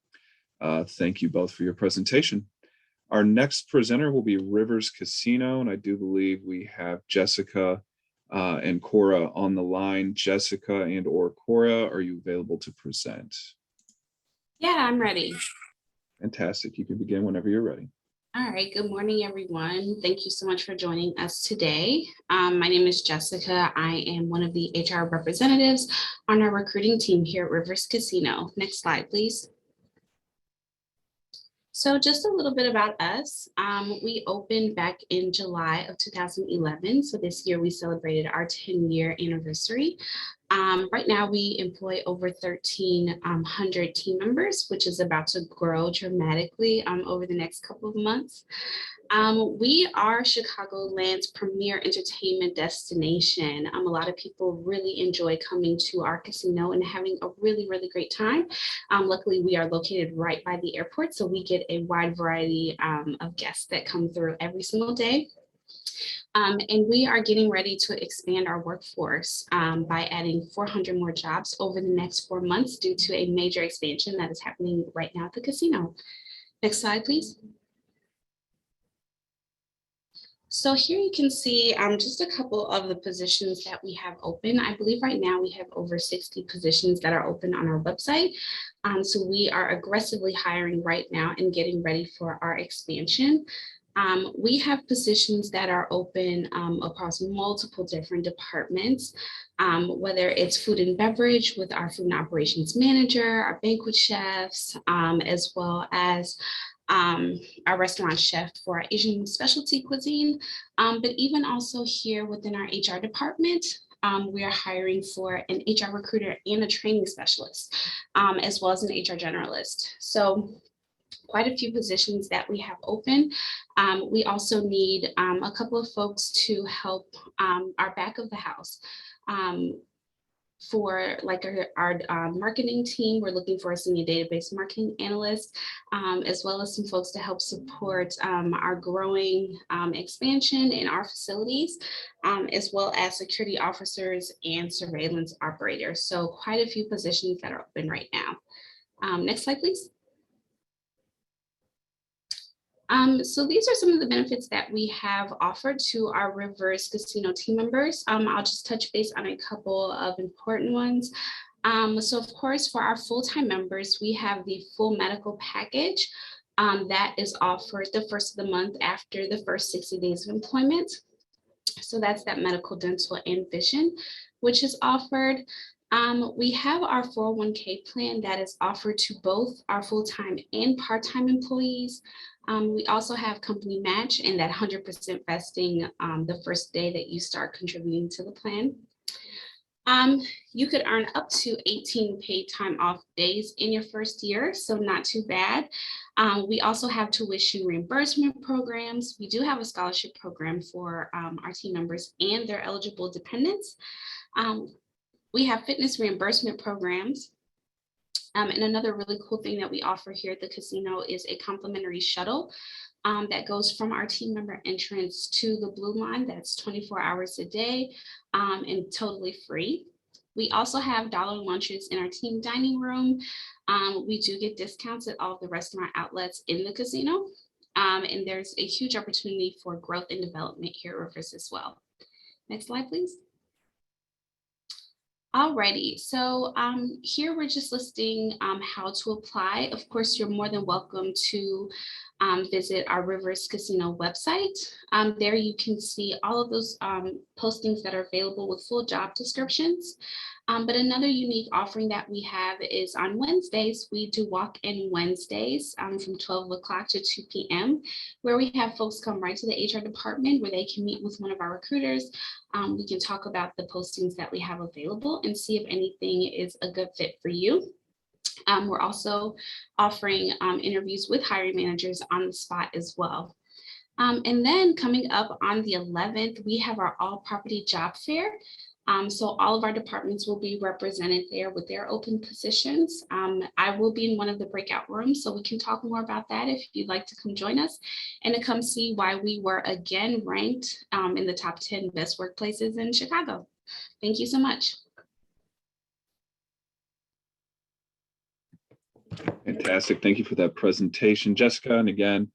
Thank you both for your presentation. Our next presenter will be Rivers Casino, and I do believe we have Jessica and Cora on the line. Jessica and or Cora, are you available to present? Yeah, I'm ready. Fantastic. You can begin whenever you're ready. All right. Good morning, everyone. Thank you so much for joining us today. My name is Jessica. I am one of the HR representatives on our recruiting team here at Rivers Casino. Next slide, please. So just a little bit about us. We opened back in July of 2011. So this year we celebrated our 10-year anniversary. Right now we employ over 1,300 team members, which is about to grow dramatically over the next couple of months. We are Chicagoland's premier entertainment destination. A lot of people really enjoy coming to our casino and having a really, really great time. Luckily, we are located right by the airport, so we get a wide variety of guests that come through every single day. And we are getting ready to expand our workforce by adding 400 more jobs over the next 4 months due to a major expansion that is happening right now at the casino. Next slide, please. So here you can see just a couple of the positions that we have open. I believe right now we have over 60 positions that are open on our website. So we are aggressively hiring right now and getting ready for our expansion. We have positions that are open across multiple different departments, whether it's food and beverage with our food and operations manager, our banquet chefs, as well as our restaurant chef for our Asian specialty cuisine, but even also here within our HR department, we are hiring for an HR recruiter and a training specialist, as well as an HR generalist. So quite a few positions that we have open. We also need a couple of folks to help our back of the house. For like our marketing team, we're looking for a senior database marketing analyst, as well as some folks to help support our growing expansion in our facilities, as well as security officers and surveillance operators. So quite a few positions that are open right now. Next slide, please. So these are some of the benefits that we have offered to our Rivers Casino team members. I'll just touch base on a couple of important ones. So of course, for our full-time members, we have the full medical package that is offered the first of the month after the first 60 days of employment. So that's that medical, dental, and vision, which is offered. We have our 401k plan that is offered to both our full-time and part-time employees. We also have company match and that 100% vesting the first day that you start contributing to the plan. You could earn up to 18 paid time off days in your first year, so not too bad. We also have tuition reimbursement programs. We do have a scholarship program for our team members and their eligible dependents. We have fitness reimbursement programs. And another really cool thing that we offer here at the casino is a complimentary shuttle that goes from our team member entrance to the Blue Line. That's 24 hours a day and totally free. We also have dollar lunches in our team dining room. We do get discounts at all of the restaurant outlets in the casino. And there's a huge opportunity for growth and development here at Rivers as well. Next slide, please. Alrighty, so here we're just listing how to apply. Of course, you're more than welcome to visit our Rivers Casino website. There you can see all of those postings that are available with full job descriptions. But another unique offering that we have is on Wednesdays, we do walk-in Wednesdays from 12 o'clock to 2 p.m., where we have folks come right to the HR department where they can meet with one of our recruiters. We can talk about the postings that we have available and see if anything is a good fit for you. We're also offering interviews with hiring managers on the spot as well. And then coming up on the 11th, we have our all property job fair. So all of our departments will be represented there with their open positions. I will be in one of the breakout rooms, so we can talk more about that if you'd like to come join us and to come see why we were again ranked in the top 10 best workplaces in Chicago. Thank you so much. Fantastic. Thank you for that presentation, Jessica. And again,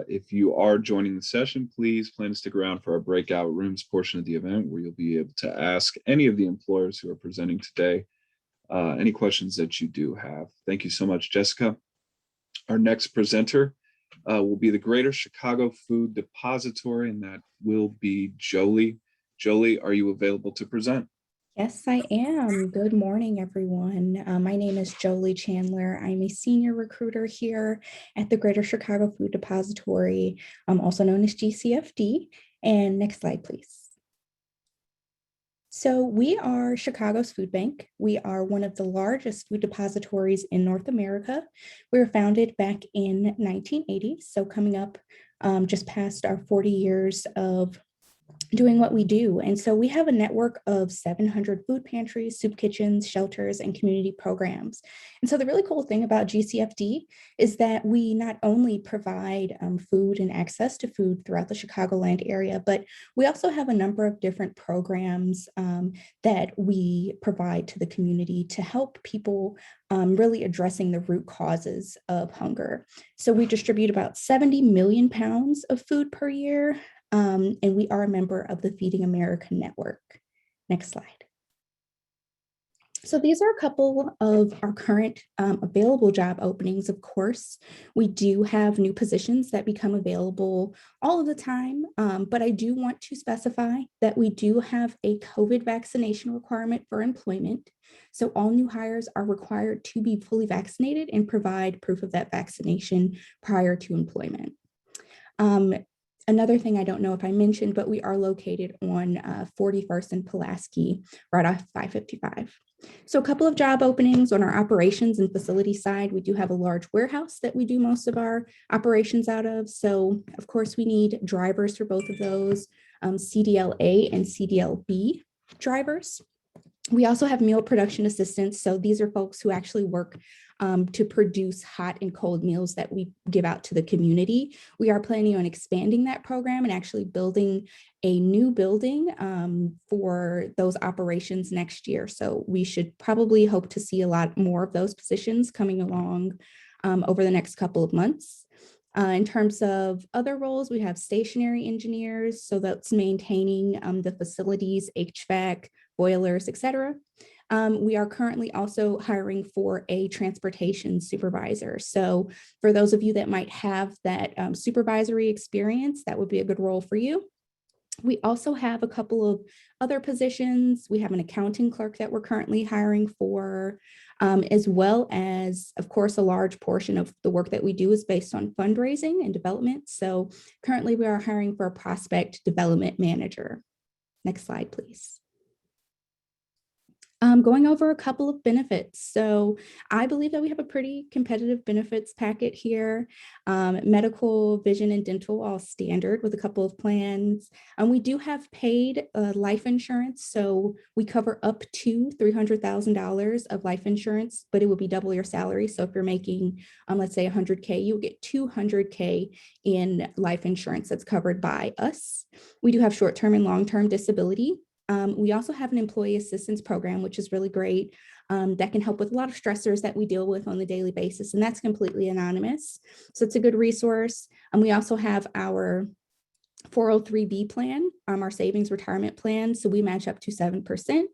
if you are joining the session, please plan to stick around for our breakout rooms portion of the event where you'll be able to ask any of the employers who are presenting today any questions that you do have. Thank you so much, Jessica. Our next presenter will be the Greater Chicago Food Depository, and that will be Jolie. Jolie, are you available to present? Yes, I am. Good morning, everyone. My name is Jolie Chandler. I'm a senior recruiter here at the Greater Chicago Food Depository, also known as GCFD. And next slide, please. So we are Chicago's food bank. We are one of the largest food depositories in North America. We were founded back in 1980, so coming up just past our 40 years of doing what we do. And so we have a network of 700 food pantries, soup kitchens, shelters, and community programs. And so the really cool thing about GCFD is that we not only provide food and access to food throughout the Chicagoland area, but we also have a number of different programs that we provide to the community to help people really addressing the root causes of hunger. So we distribute about 70 million pounds of food per year. And we are a member of the Feeding America Network. Next slide. So these are a couple of our current available job openings. Of course, we do have new positions that become available all of the time, but I do want to specify that we do have a COVID vaccination requirement for employment. So all new hires are required to be fully vaccinated and provide proof of that vaccination prior to employment. Another thing I don't know if I mentioned, but we are located on 41st and Pulaski, right off 555. So a couple of job openings on our operations and facility side. We do have a large warehouse that we do most of our operations out of. So of course we need drivers for both of those, CDL-A and CDL-B drivers. We also have meal production assistants. So these are folks who actually work to produce hot and cold meals that we give out to the community. We are planning on expanding that program and actually building a new building for those operations next year. So we should probably hope to see a lot more of those positions coming along over the next couple of months. In terms of other roles, we have stationary engineers. So that's maintaining the facilities, HVAC, boilers, et cetera. We are currently also hiring for a transportation supervisor. So for those of you that might have that supervisory experience, that would be a good role for you. We also have a couple of other positions. We have an accounting clerk that we're currently hiring for, as well as, of course, a large portion of the work that we do is based on fundraising and development. So currently we are hiring for a prospect development manager. Next slide, please. Going over a couple of benefits. So I believe that we have a pretty competitive benefits packet here. Medical, vision, and dental all standard with a couple of plans. And we do have paid life insurance. So we cover up to $300,000 of life insurance, but it would be double your salary. So if you're making, let's say 100K, you'll get 200K in life insurance that's covered by us. We do have short-term and long-term disability. We also have an employee assistance program, which is really great, that can help with a lot of stressors that we deal with on the daily basis, and that's completely anonymous. So it's a good resource. And we also have our 403B plan, our savings retirement plan. So we match up to 7%.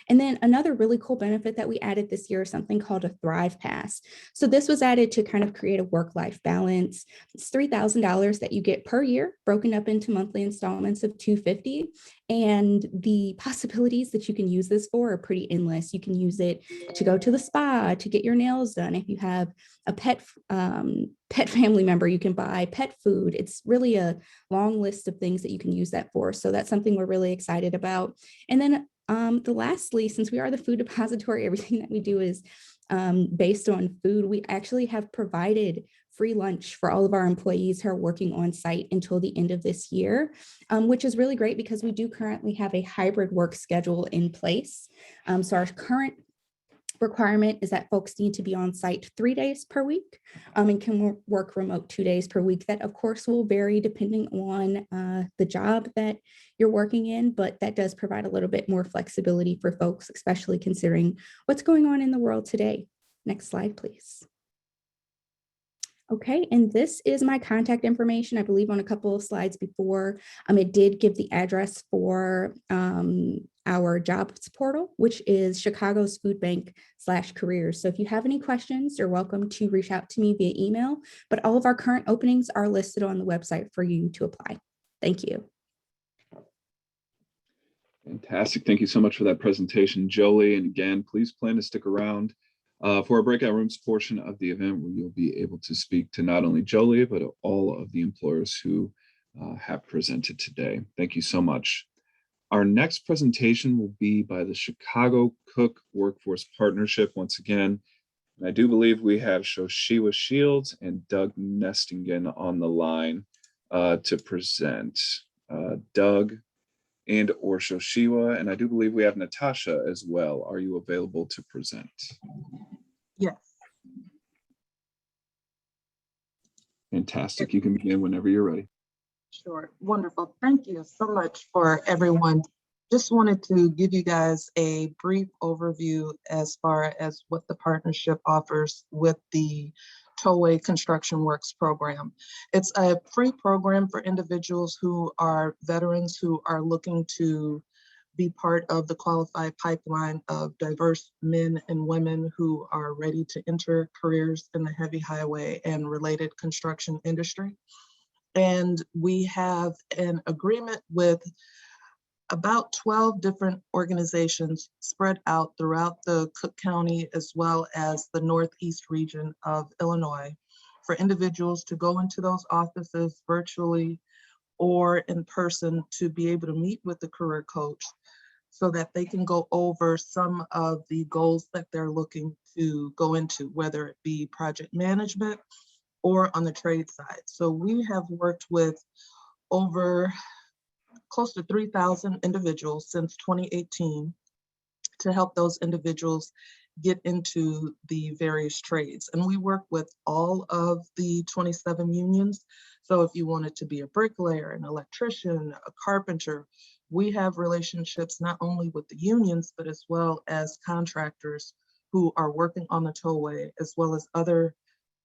And then another really cool benefit that we added this year is something called a Thrive Pass. So this was added to kind of create a work-life balance. It's $3,000 that you get per year, broken up into monthly installments of $250. And the possibilities that you can use this for are pretty endless. You can use it to go to the spa, to get your nails done. If you have a pet family member, you can buy pet food. It's really a long list of things that you can use that for. So that's something we're really excited about. And then lastly, since we are the food depository, everything that we do is based on food. We actually have provided free lunch for all of our employees who are working on site until the end of this year, which is really great because we do currently have a hybrid work schedule in place. So our current requirement is that folks need to be on site 3 days per week and can work remote 2 days per week. That of course will vary depending on the job that you're working in, but that does provide a little bit more flexibility for folks, especially considering what's going on in the world today. Next slide, please. Okay, and this is my contact information. I believe on a couple of slides before, it did give the address for our jobs portal, which is Chicago's Food Bank /careers. So if you have any questions, you're welcome to reach out to me via email, but all of our current openings are listed on the website for you to apply. Thank you. Fantastic. Thank you so much for that presentation, Jolie. And again, please plan to stick around for our breakout rooms portion of the event, where you'll be able to speak to not only Jolie, but all of the employers who have presented today. Thank you so much. Our next presentation will be by the Chicago Cook Workforce Partnership once again. And I do believe we have Shoshiwa Shields and Doug Nestingen on the line to present. Doug and or Shoshiwa, and I do believe we have Natasha as well. Are you available to present? Yes. Fantastic. You can begin whenever you're ready. Sure. Wonderful. Thank you so much for everyone. Just wanted to give you guys a brief overview as far as what the partnership offers with the Tollway Construction Works program. It's a free program for individuals who are veterans who are looking to be part of the qualified pipeline of diverse men and women who are ready to enter careers in the heavy highway and related construction industry. And we have an agreement with about 12 different organizations spread out throughout the Cook County as well as the Northeast region of Illinois for individuals to go into those offices virtually or in person to be able to meet with the career coach so that they can go over some of the goals that they're looking to go into, whether it be project management or on the trade side. So we have worked with over close to 3,000 individuals since 2018 to help those individuals get into the various trades. And we work with all of the 27 unions. So if you wanted to be a bricklayer, an electrician, a carpenter, we have relationships not only with the unions, but as well as contractors who are working on the tollway, as well as other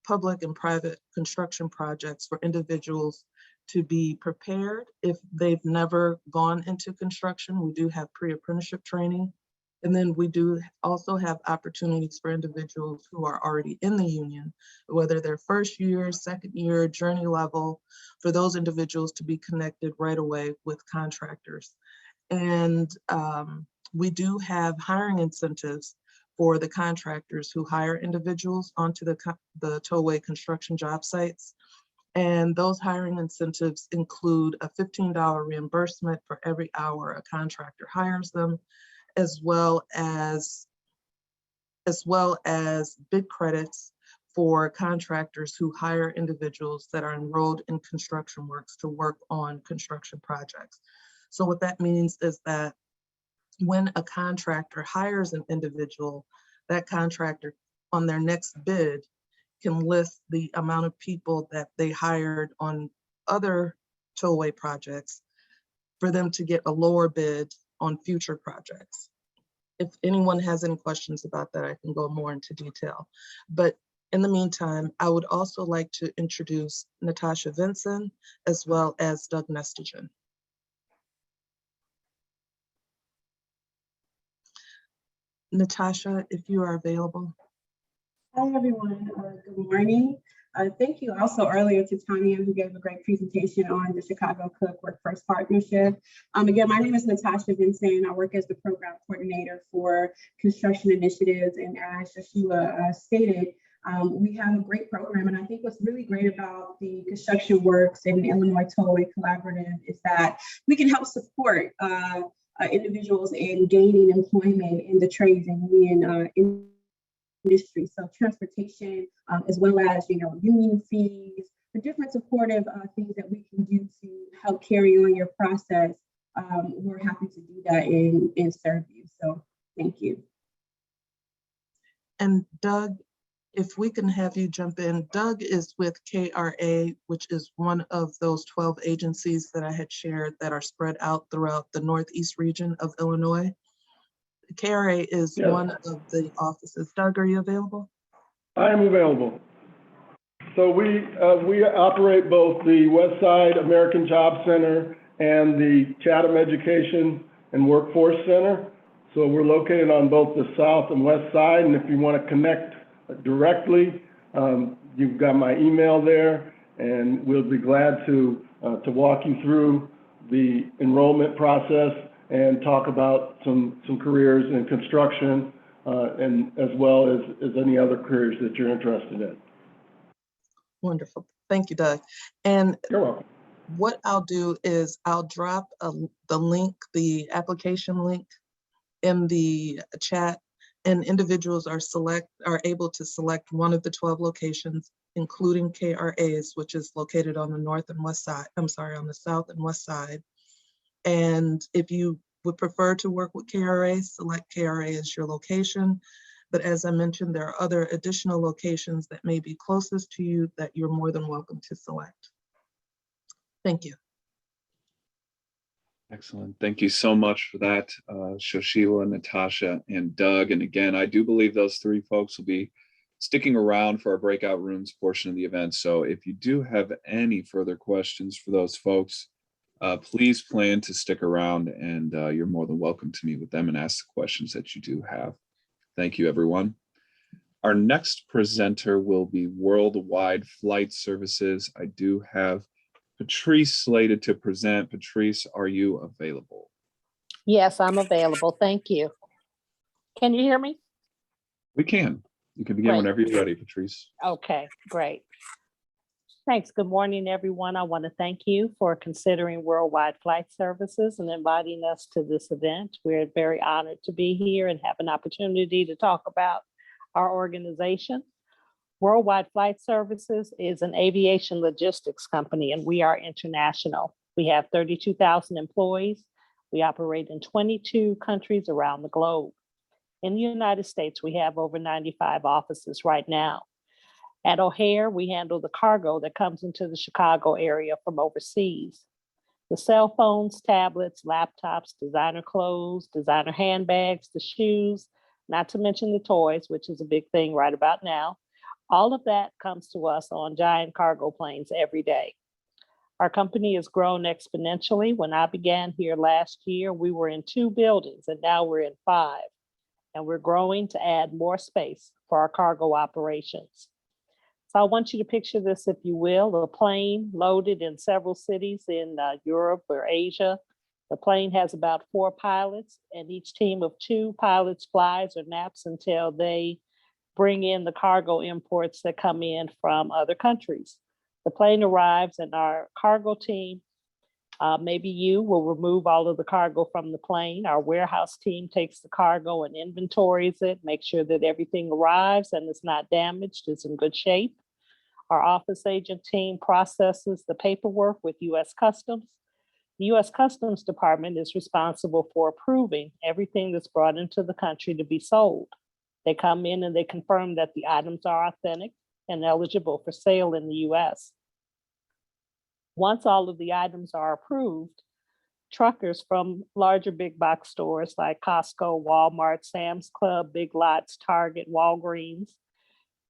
public and private construction projects for individuals to be prepared if they've never gone into construction. We do have pre-apprenticeship training. And then we do also have opportunities for individuals who are already in the union, whether they're first year, second year, journey level, for those individuals to be connected right away with contractors. And we do have hiring incentives for the contractors who hire individuals onto the tollway construction job sites. And those hiring incentives include a $15 reimbursement for every hour a contractor hires them, as well as bid credits for contractors who hire individuals that are enrolled in construction works to work on construction projects. So what that means is that when a contractor hires an individual, that contractor on their next bid can list the amount of people that they hired on other tollway projects for them to get a lower bid on future projects. If anyone has any questions about that, I can go more into detail. But in the meantime, I would also like to introduce Natasha Vinson as well as Doug Nestigen. Natasha, if you are available. Hi, everyone. Good morning. Thank you also earlier to Tanya, who gave a great presentation on the Chicago Cook Workforce Partnership. Again, my name is Natasha Vincent. I work as the program coordinator for construction initiatives. And as Joshua stated, we have a great program. And I think what's really great about the Construction Works and the Illinois Tollway Collaborative is that we can help support individuals in gaining employment in the trades and union industry. So transportation, as well as, union fees, the different supportive things that we can do to help carry on your process. We're happy to do that and serve you. So thank you. And Doug, if we can have you jump in. Doug is with KRA, which is one of those 12 agencies that I had shared that are spread out throughout the Northeast region of Illinois. KRA is one of the offices. Doug, are you available? I am available. So we operate both the West Side American Job Center and the Chatham Education and Workforce Center. So we're located on both the South and West Side. And if you want to connect directly, you've got my email there, and we'll be glad to walk you through the enrollment process and talk about some careers in construction, and as well as any other careers that you're interested in. Wonderful. Thank you, Doug. And you're welcome. What I'll do is I'll drop the link, the application link in the chat, and individuals are able to select one of the 12 locations, including KRA's, which is located on the north and west side, on the south and west side. And if you would prefer to work with KRA, select KRA as your location. But as I mentioned, there are other additional locations that may be closest to you that you're more than welcome to select. Thank you. Excellent. Thank you so much for that, Shoshila, Natasha, and Doug. And again, I do believe those three folks will be sticking around for our breakout rooms portion of the event. So if you do have any further questions for those folks, please plan to stick around, and you're more than welcome to meet with them and ask the questions that you do have. Thank you, everyone. Our next presenter will be Worldwide Flight Services. I do have Patrice slated to present. Patrice, are you available? Yes, I'm available. Thank you. Can you hear me? We can. You can begin Great. whenever you're ready, Patrice. Okay, great. Thanks. Good morning, everyone. I want to thank you for considering Worldwide Flight Services and inviting us to this event. We're very honored to be here and have an opportunity to talk about our organization. Worldwide Flight Services is an aviation logistics company, and we are international. We have 32,000 employees. We operate in 22 countries around the globe. In the United States, we have over 95 offices right now. At O'Hare, we handle the cargo that comes into the Chicago area from overseas. The cell phones, tablets, laptops, designer clothes, designer handbags, the shoes, not to mention the toys, which is a big thing right about now. All of that comes to us on giant cargo planes every day. Our company has grown exponentially. When I began here last year, we were in 2 buildings, and now we're in 5. And we're growing to add more space for our cargo operations. So I want you to picture this, if you will, a plane loaded in several cities in Europe or Asia. The plane has about 4 pilots, and each team of 2 pilots flies or naps until they bring in the cargo imports that come in from other countries. The plane arrives, and our cargo team Maybe you will remove all of the cargo from the plane. Our warehouse team takes the cargo and inventories it, make sure that everything arrives and is not damaged, is in good shape. Our office agent team processes the paperwork with U.S. Customs. The U.S. Customs Department is responsible for approving everything that's brought into the country to be sold. They come in and they confirm that the items are authentic and eligible for sale in the U.S. Once all of the items are approved, truckers from larger big box stores like Costco, Walmart, Sam's Club, Big Lots, Target, Walgreens,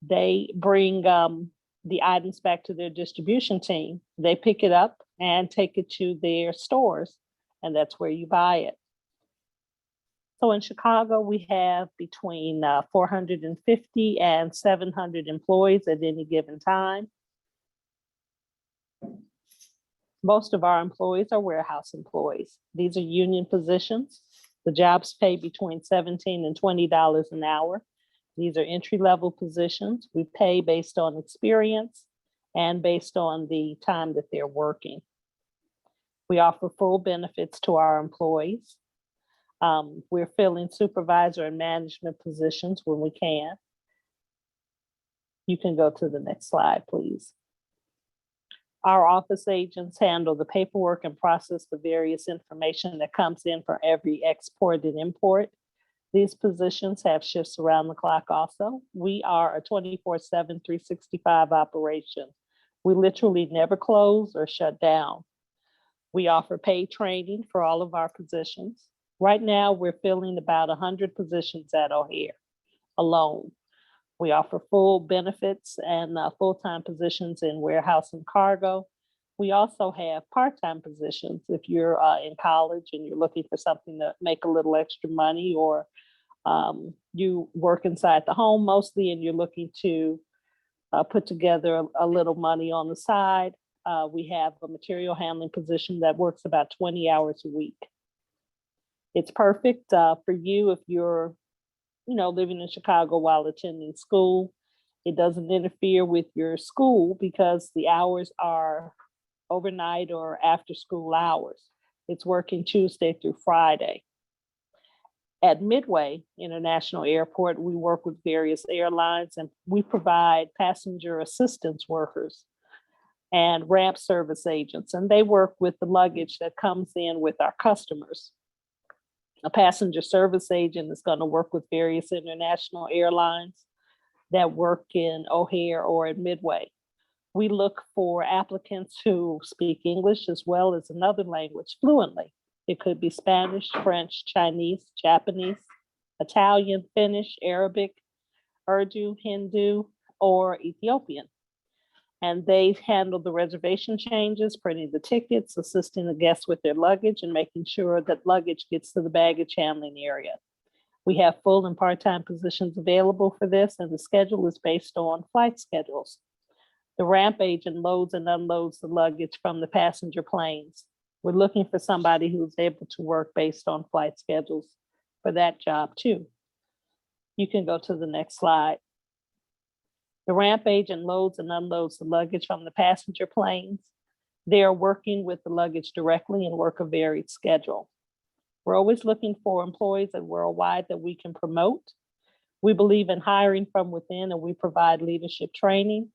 they bring the items back to their distribution team. They pick it up and take it to their stores, and that's where you buy it. So in Chicago, we have between 450 and 700 employees at any given time. Most of our employees are warehouse employees. These are union positions. The jobs pay between $17 and $20 an hour. These are entry-level positions. We pay based on experience and based on the time that they're working. We offer full benefits to our employees. We're filling supervisor and management positions when we can. You can go to the next slide, please. Our office agents handle the paperwork and process the various information that comes in for every export and import. These positions have shifts around the clock also. We are a 24/7, 365 operation. We literally never close or shut down. We offer paid training for all of our positions. Right now, we're filling about 100 positions at O'Hare alone. We offer full benefits and full-time positions in warehouse and cargo. We also have part-time positions if you're in college and you're looking for something to make a little extra money, or you work inside the home mostly and you're looking to put together a little money on the side. We have a material handling position that works about 20 hours a week. It's perfect for you if you're living in Chicago while attending school. It doesn't interfere with your school because the hours are overnight or after school hours. It's working Tuesday through Friday. At Midway International Airport, we work with various airlines and we provide passenger assistance workers and ramp service agents, and they work with the luggage that comes in with our customers. A passenger service agent is going to work with various international airlines that work in O'Hare or at Midway. We look for applicants who speak English as well as another language fluently. It could be Spanish, French, Chinese, Japanese, Italian, Finnish, Arabic, Urdu, Hindu, or Ethiopian. And they handle the reservation changes, printing the tickets, assisting the guests with their luggage, and making sure that luggage gets to the baggage handling area. We have full and part-time positions available for this, and the schedule is based on flight schedules. The ramp agent loads and unloads the luggage from the passenger planes. We're looking for somebody who's able to work based on flight schedules for that job too. You can go to the next slide. The ramp agent loads and unloads the luggage from the passenger planes. They are working with the luggage directly and work a varied schedule. We're always looking for employees at Worldwide that we can promote. We believe in hiring from within, and we provide leadership training,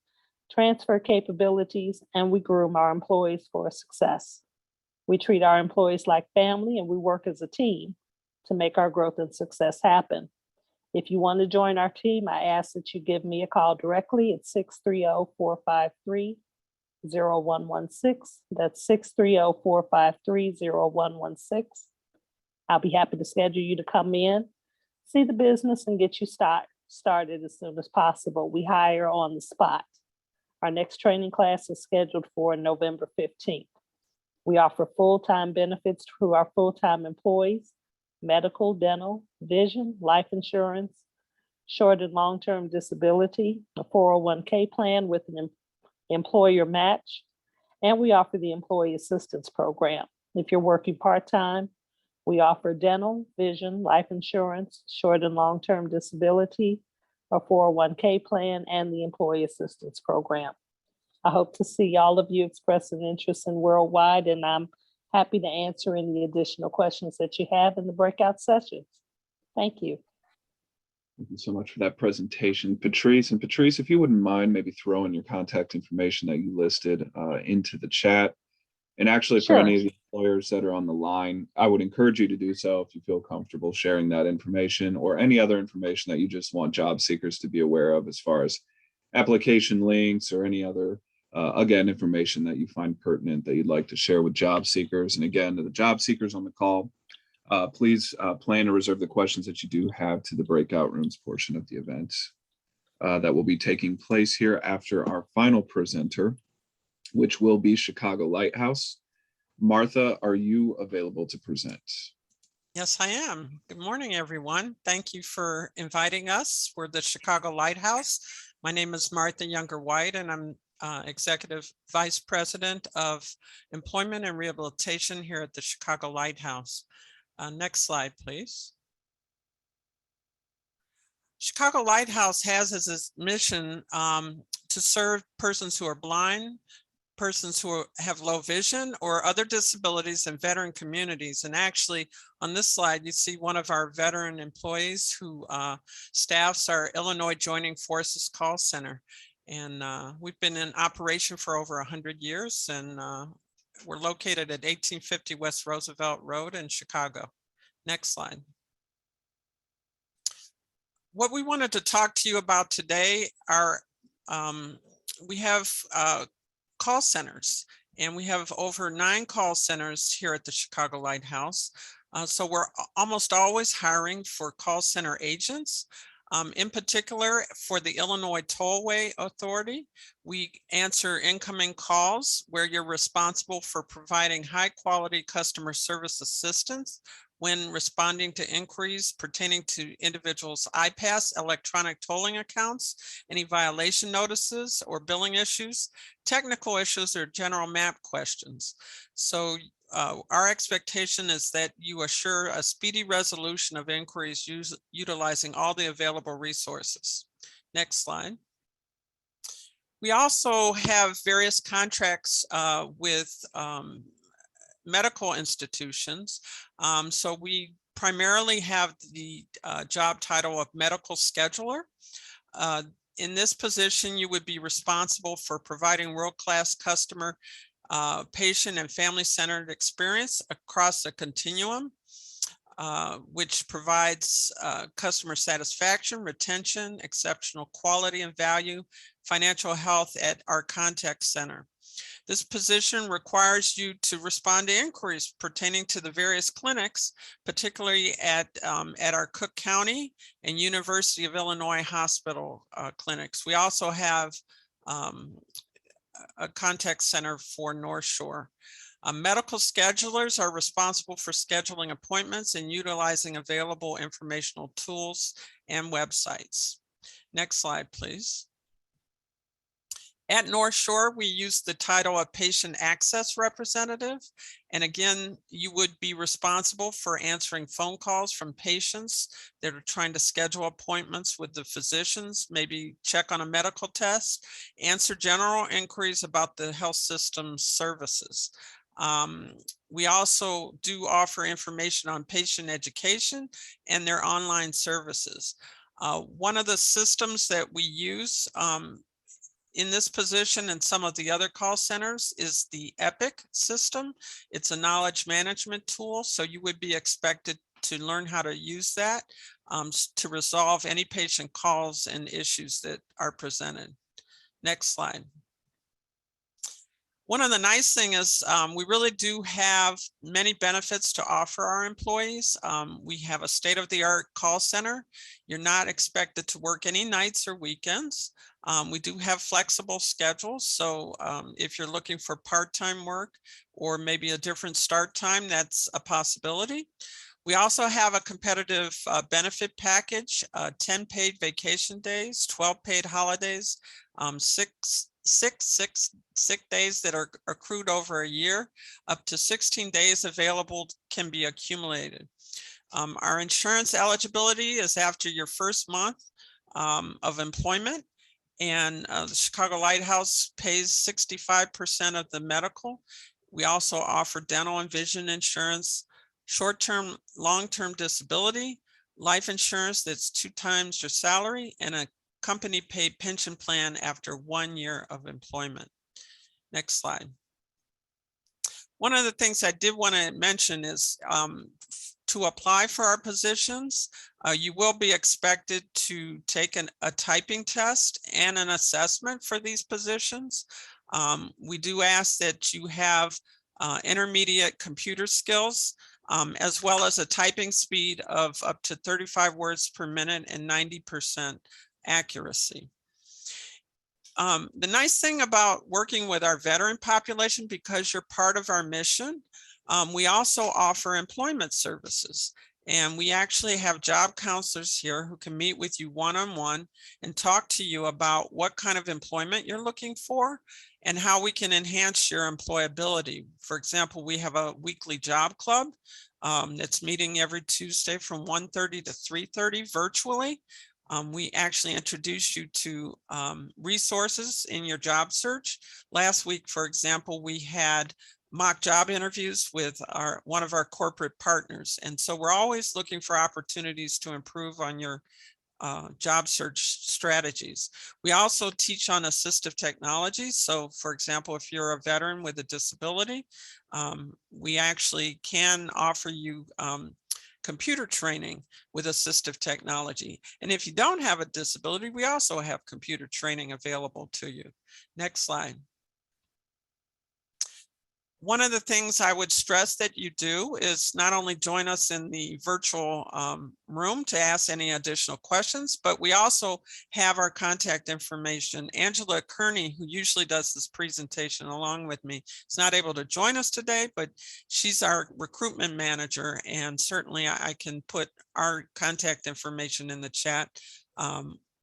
transfer capabilities, and we groom our employees for success. We treat our employees like family, and we work as a team to make our growth and success happen. If you want to join our team, I ask that you give me a call directly at 630-453-0116. That's 630-453-0116. I'll be happy to schedule you to come in, see the business, and get you started as soon as possible. We hire on the spot. Our next training class is scheduled for November 15th. We offer full-time benefits to our full-time employees: medical, dental, vision, life insurance, short and long-term disability, a 401k plan with an employer match, and we offer the employee assistance program. If you're working part-time, we offer dental, vision, life insurance, short and long-term disability, a 401k plan, and the employee assistance program. I hope to see all of you express an interest in Worldwide, and I'm happy to answer any additional questions that you have in the breakout sessions. Thank you. Thank you so much for that presentation, Patrice. And Patrice, if you wouldn't mind maybe throwing your contact information that you listed into the chat. And actually, for any of the employers that are on the line, I would encourage you to do so if you feel comfortable sharing that information or any other information that you just want job seekers to be aware of as far as application links or any other, again, information that you find pertinent that you'd like to share with job seekers. And again, to the job seekers on the call, please plan to reserve the questions that you do have to the breakout rooms portion of the event that will be taking place here after our final presenter, which will be Chicago Lighthouse. Martha, are you available to present? Yes, I am. Good morning, everyone. Thank you for inviting us. We're the Chicago Lighthouse. My name is Martha Younger-White, and I'm Executive Vice President of Employment and Rehabilitation here at the Chicago Lighthouse. Next slide, please. Chicago Lighthouse has as its mission to serve persons who are blind, persons who have low vision or other disabilities in veteran communities. And actually on this slide, you see one of our veteran employees who staffs our Illinois Joining Forces call center. And we've been in operation for over 100 years, and we're located at 1850 West Roosevelt Road in Chicago. Next slide. What we wanted to talk to you about today are, we have call centers, and we have over 9 call centers here at the Chicago Lighthouse. So we're almost always hiring for call center agents. In particular, for the Illinois Tollway Authority, we answer incoming calls where you're responsible for providing high quality customer service assistance when responding to inquiries pertaining to individuals' IPAS electronic tolling accounts, any violation notices or billing issues, technical issues, or general map questions. So our expectation is that you assure a speedy resolution of inquiries utilizing all the available resources. Next slide. We also have various contracts with medical institutions. So we primarily have the job title of medical scheduler. In this position, you would be responsible for providing world-class customer, patient, and family-centered experience across a continuum, which provides customer satisfaction, retention, exceptional quality and value, financial health at our contact center. This position requires you to respond to inquiries pertaining to the various clinics, particularly at our Cook County and University of Illinois hospital clinics. We also have a contact center for North Shore. Medical schedulers are responsible for scheduling appointments and utilizing available informational tools and websites. Next slide, please. At North Shore, we use the title of Patient Access Representative. And again, you would be responsible for answering phone calls from patients that are trying to schedule appointments with the physicians, maybe check on a medical test, answer general inquiries about the health system's services. We also do offer information on patient education and their online services. One of the systems that we use in this position and some of the other call centers is the EPIC system. It's a knowledge management tool, so you would be expected to learn how to use that to resolve any patient calls and issues that are presented. Next slide. One of the nice things is we really do have many benefits to offer our employees. We have a state-of-the-art call center. You're not expected to work any nights or weekends. We do have flexible schedules. So if you're looking for part-time work or maybe a different start time, that's a possibility. We also have a competitive benefit package, 10 paid vacation days, 12 paid holidays, 6 sick days that are accrued over a year, up to 16 days available can be accumulated. Our insurance eligibility is after your first month of employment, and the Chicago Lighthouse pays 65% of the medical We also offer dental and vision insurance, short-term, long-term disability, life insurance that's 2 times your salary, and a company paid pension plan after 1 year of employment. Next slide. One of the things I did want to mention is to apply for our positions, you will be expected to take a typing test and an assessment for these positions. We do ask that you have intermediate computer skills, as well as a typing speed of up to 35 words per minute and 90% accuracy. The nice thing about working with our veteran population, because you're part of our mission, we also offer employment services. And we actually have job counselors here who can meet with you one-on-one and talk to you about what kind of employment you're looking for and how we can enhance your employability. For example, we have a weekly job club that's meeting every Tuesday from 1:30 to 3:30 virtually. We actually introduced you to resources in your job search. Last week, for example, we had mock job interviews with one of our corporate partners. And so we're always looking for opportunities to improve on your job search strategies. We also teach on assistive technology. So for example, if you're a veteran with a disability, we actually can offer you computer training with assistive technology. And if you don't have a disability, we also have computer training available to you. Next slide. One of the things I would stress that you do is not only join us in the virtual room to ask any additional questions, but we also have our contact information. Angela Kearney, who usually does this presentation along with me, is not able to join us today, but she's our recruitment manager, and certainly I can put our contact information in the chat.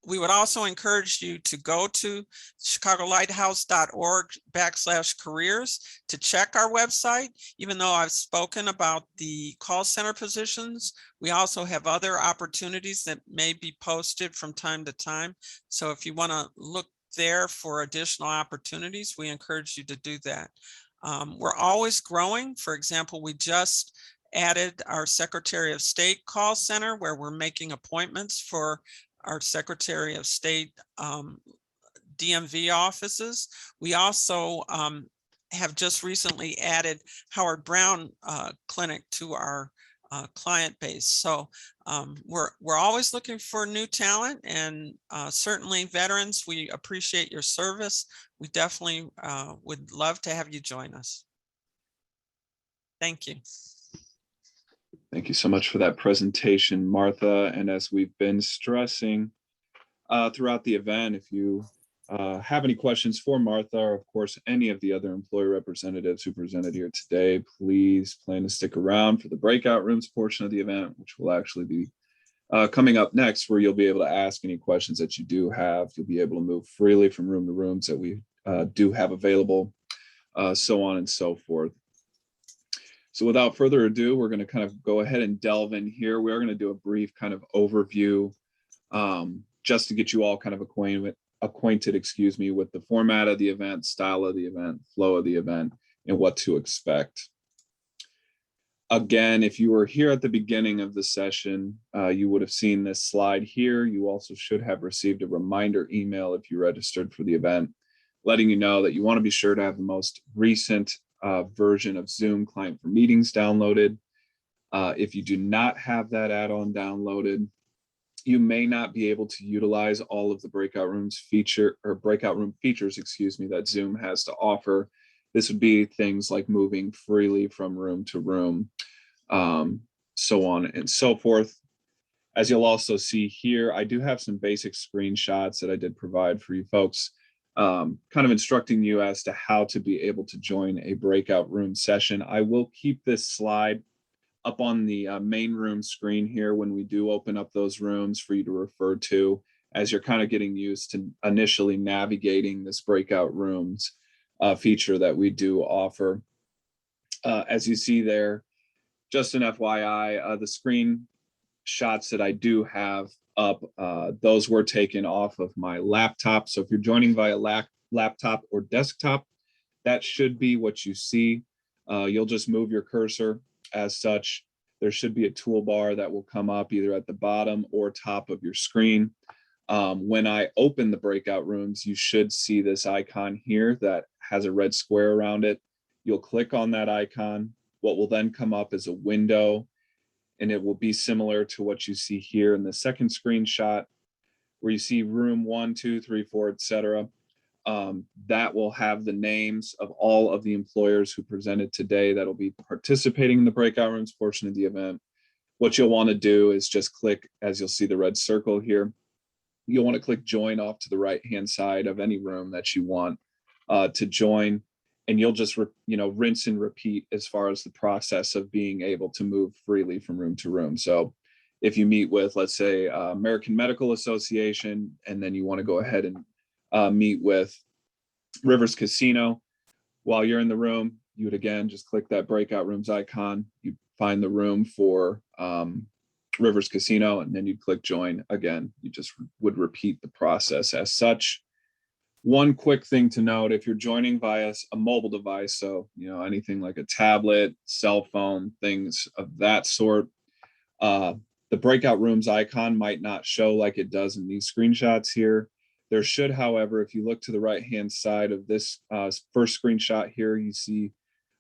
We would also encourage you to go to chicagolighthouse.org/careers to check our website. Even though I've spoken about the call center positions, we also have other opportunities that may be posted from time to time. So if you want to look there for additional opportunities, we encourage you to do that. We're always growing. For example, we just added our Secretary of State call center where we're making appointments for our Secretary of State DMV offices. We also have just recently added Howard Brown Clinic to our client base. So we're always looking for new talent, and certainly veterans, we appreciate your service. We definitely would love to have you join us. Thank you. Thank you so much for that presentation, Martha. And as we've been stressing throughout the event, if you have any questions for Martha, or of course, any of the other employee representatives who presented here today, please plan to stick around for the breakout rooms portion of the event, which will actually be coming up next, where you'll be able to ask any questions that you do have. You'll be able to move freely from room to rooms that we do have available, so on and so forth. So without further ado, we're going to kind of go ahead and delve in here. We're going to do a brief kind of overview just to get you all kind of acquainted, with the format of the event, style of the event, flow of the event, and what to expect. Again, if you were here at the beginning of the session, you would have seen this slide here. You also should have received a reminder email if you registered for the event, letting you know that you want to be sure to have the most recent version of Zoom Client for Meetings downloaded. If you do not have that add-on downloaded, you may not be able to utilize all of the breakout room features, that Zoom has to offer. This would be things like moving freely from room to room, so on and so forth. As you'll also see here, I do have some basic screenshots that I did provide for you folks, kind of instructing you as to how to be able to join a breakout room session. I will keep this slide up on the main room screen here when we do open up those rooms for you to refer to, as you're kind of getting used to initially navigating this breakout rooms feature that we do offer. As you see there, just an FYI, the screenshots that I do have up, those were taken off of my laptop. So if you're joining via laptop or desktop, that should be what you see. You'll just move your cursor as such. There should be a toolbar that will come up either at the bottom or top of your screen. When I open the breakout rooms, you should see this icon here that has a red square around it. You'll click on that icon. What will then come up is a window, and it will be similar to what you see here in the second screenshot, where you see room 1, 2, 3, 4, etc. That will have the names of all of the employers who presented today that'll be participating in the breakout rooms portion of the event. What you'll want to do is just click, as you'll see the red circle here, you'll want to click join off to the right-hand side of any room that you want to join. And you'll just, rinse and repeat as far as the process of being able to move freely from room to room. So if you meet with, let's say, American Medical Association, and then you want to go ahead and meet with Rivers Casino, while you're in the room, you would again just click that breakout rooms icon. You find the room for Rivers Casino, and then you'd click join again. You just would repeat the process as such. One quick thing to note, if you're joining via a mobile device, so anything like a tablet, cell phone, things of that sort, the breakout rooms icon might not show like it does in these screenshots here. There should, however, if you look to the right-hand side of this first screenshot here, you see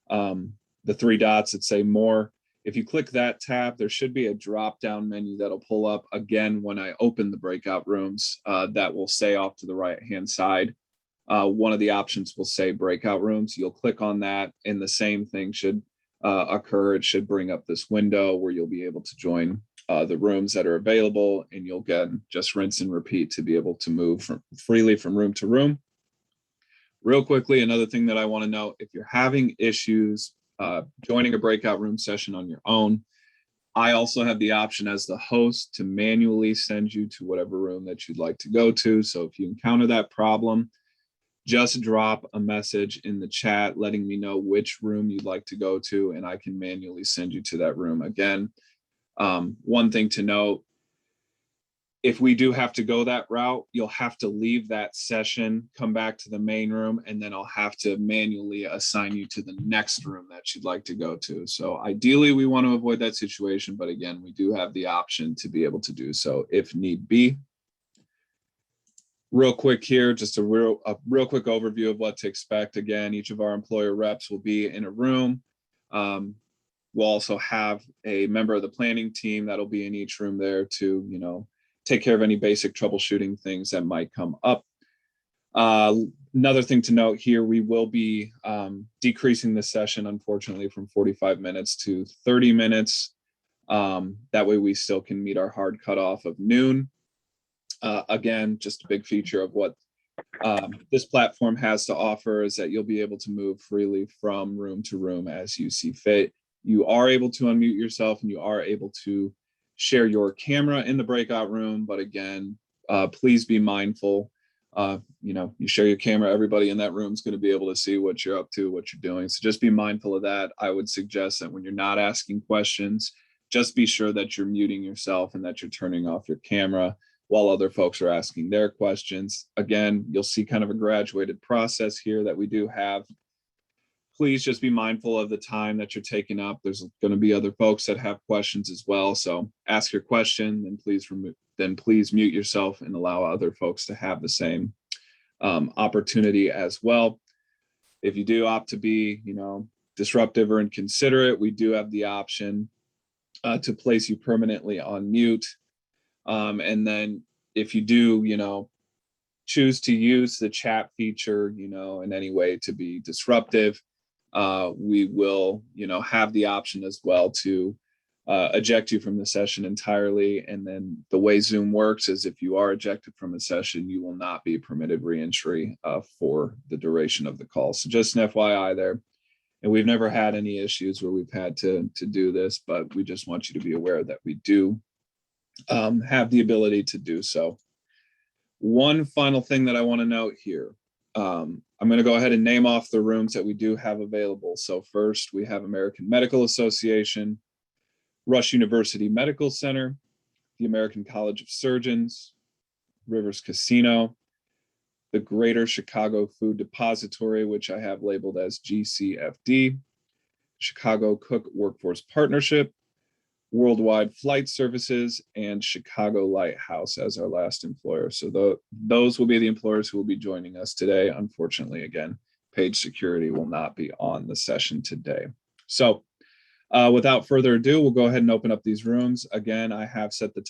the 3 dots that say more. If you click that tab, there should be a drop-down menu that'll pull up again when I open the breakout rooms that will say off to the right-hand side. One of the options will say breakout rooms. You'll click on that, and the same thing should occur. It should bring up this window where you'll be able to join the rooms that are available, and you'll get just rinse and repeat to be able to move freely from room to room. Real quickly, another thing that I want to note, if you're having issues joining a breakout room session on your own, I also have the option as the host to manually send you to whatever room that you'd like to go to. So if you encounter that problem, just drop a message in the chat letting me know which room you'd like to go to, and I can manually send you to that room again. One thing to note, if we do have to go that route, you'll have to leave that session, come back to the main room, and then I'll have to manually assign you to the next room that you'd like to go to. So ideally, we want to avoid that situation, but again, we do have the option to be able to do so if need be. Real quick here, just a real quick overview of what to expect. Again, each of our employer reps will be in a room. We'll also have a member of the planning team that'll be in each room there to, take care of any basic troubleshooting things that might come up. Another thing to note here, we will be decreasing the session, unfortunately, from 45 minutes to 30 minutes. That way we still can meet our hard cutoff of noon. Again, just a big feature of what this platform has to offer is that you'll be able to move freely from room to room as you see fit. You are able to unmute yourself, and you are able to share your camera in the breakout room. But again, please be mindful. You share your camera, everybody in that room is going to be able to see what you're up to, what you're doing. So just be mindful of that. I would suggest that when you're not asking questions, just be sure that you're muting yourself and that you're turning off your camera while other folks are asking their questions. Again, you'll see kind of a graduated process here that we do have. Please just be mindful of the time that you're taking up. There's going to be other folks that have questions as well. So ask your question, and please mute yourself and allow other folks to have the same opportunity as well. If you do opt to be, disruptive or inconsiderate, we do have the option to place you permanently on mute. And then if you do, choose to use the chat feature, in any way to be disruptive, we will, have the option as well to eject you from the session entirely. And then the way Zoom works is if you are ejected from a session, you will not be permitted reentry for the duration of the call. So just an FYI there. And we've never had any issues where we've had to do this, but we just want you to be aware that we do have the ability to do so. One final thing that I want to note here. I'm going to go ahead and name off the rooms that we do have available. So first, we have American Medical Association, Rush University Medical Center, the American College of Surgeons, Rivers Casino, the Greater Chicago Food Depository, which I have labeled as GCFD, Chicago Cook Workforce Partnership, Worldwide Flight Services, and Chicago Lighthouse as our last employer. So those will be the employers who will be joining us today. Unfortunately, again, Page Security will not be on the session today. So without further ado, we'll go ahead and open up these rooms. Again, I have set the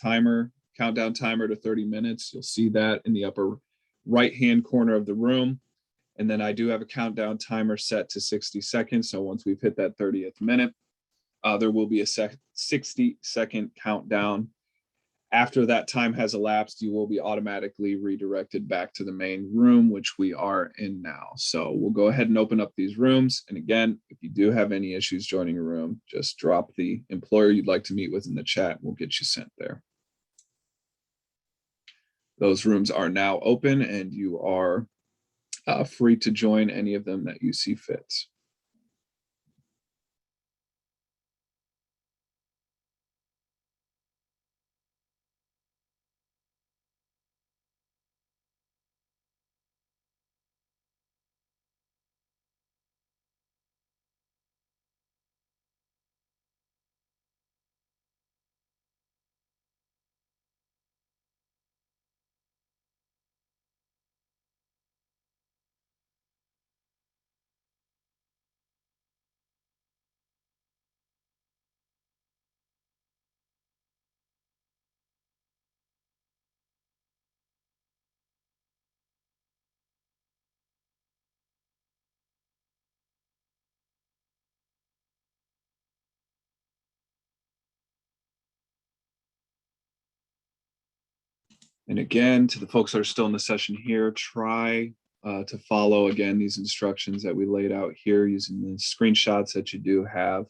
countdown timer to 30 minutes. You'll see that in the upper right-hand corner of the room. And then I do have a countdown timer set to 60 seconds. So once we've hit that 30th minute, there will be a 60-second countdown. After that time has elapsed, you will be automatically redirected back to the main room, which we are in now. So we'll go ahead and open up these rooms. And again, if you do have any issues joining a room, just drop the employer you'd like to meet with in the chat. We'll get you sent there. Those rooms are now open and you are free to join any of them that you see fit. And again, to the folks that are still in the session here, try to follow, again, these instructions that we laid out here using the screenshots that you do have.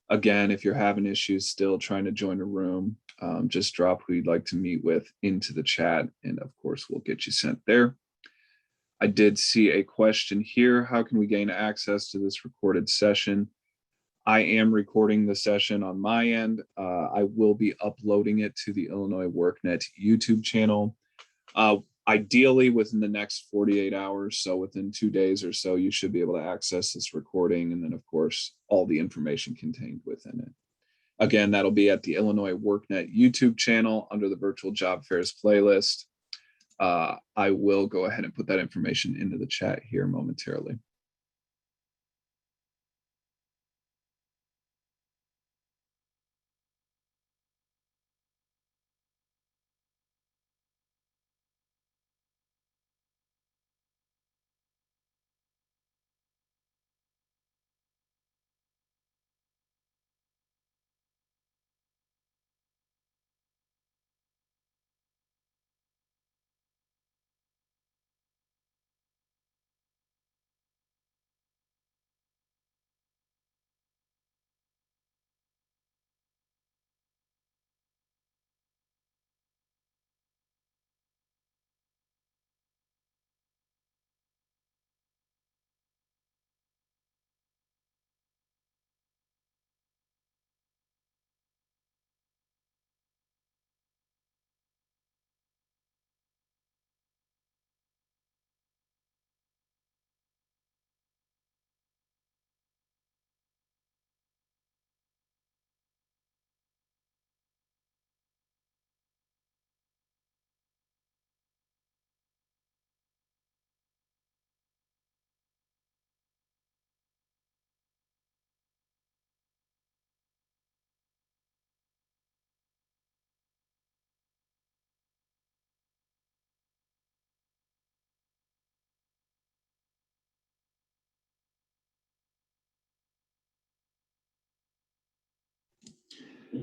Again, if you're having issues still trying to join a room, just drop who you'd like to meet with into the chat. And of course, we'll get you sent there. I did see a question here. How can we gain access to this recorded session? I am recording the session on my end. I will be uploading it to the Illinois WorkNet YouTube channel. Ideally within the next 48 hours, so within 2 days or so, you should be able to access this recording, and then of course, all the information contained within it. Again, that'll be at the Illinois WorkNet YouTube channel under the Virtual Job Fairs playlist. I will go ahead and put that information into the chat here momentarily.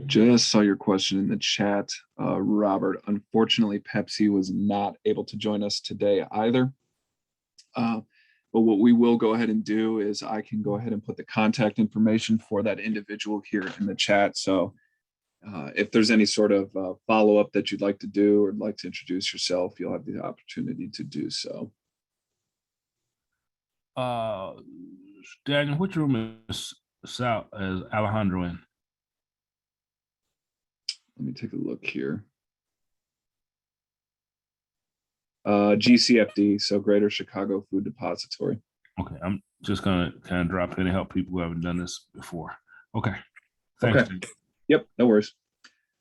Just saw your question in the chat, Robert. Unfortunately, Pepsi was not able to join us today either. But what we will go ahead and do is I can go ahead and put the contact information for that individual here in the chat. So if there's any sort of follow-up that you'd like to do or like to introduce yourself, you'll have the opportunity to do so. Daniel, which room is Alejandro in? Let me take a look here. GCFD, so Greater Chicago Food Depository. Okay, Just gonna kind of drop in and help people who haven't done this before. Okay. Thanks. Okay. Yep, no worries.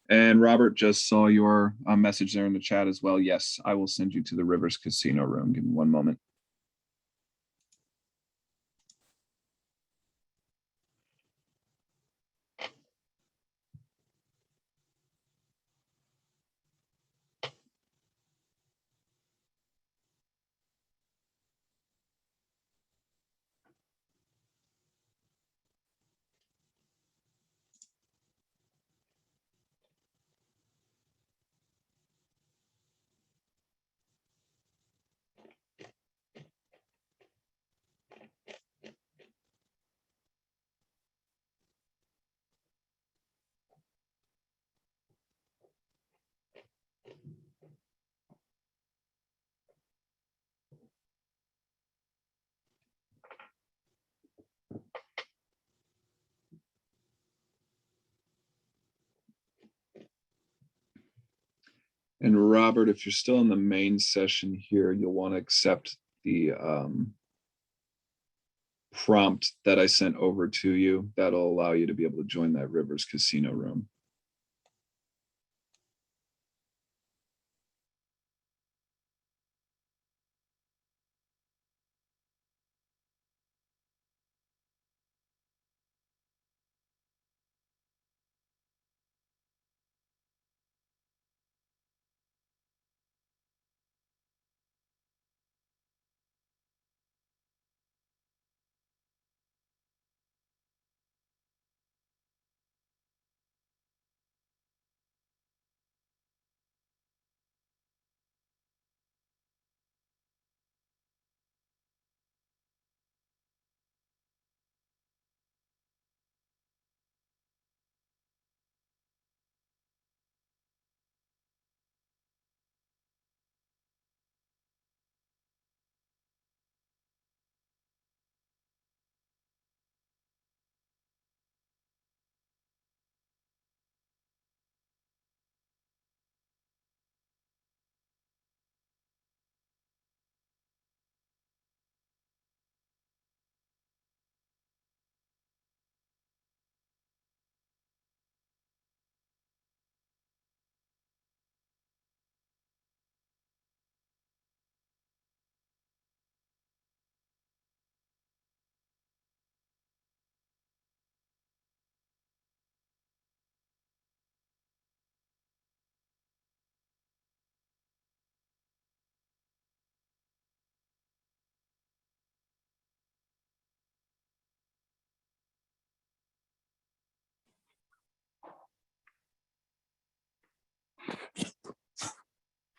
And Robert, just saw your message there in the chat as well. Yes, I will send you to the Rivers Casino room. Give me one moment. And Robert, if you're still in the main session here, you'll want to accept the prompt that I sent over to you. That'll allow you to be able to join that Rivers Casino room.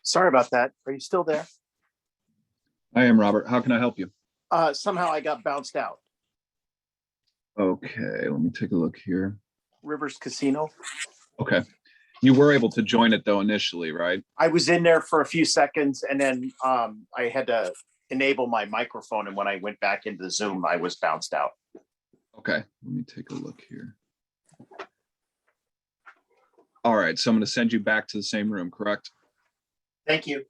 Sorry about that. Are you still there? I am, Robert. How can I help you? Somehow I got bounced out. Okay, let me take a look here. Rivers Casino. Okay. You were able to join it though initially, right? I was in there for a few seconds and then I had to enable my microphone. And when I went back into the Zoom, I was bounced out. Okay, let me take a look here. All right, so I'm going to send you back to the same room, correct? Thank you.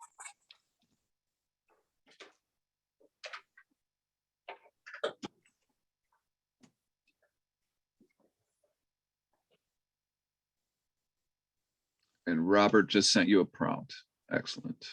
And Robert just sent you a prompt. Excellent.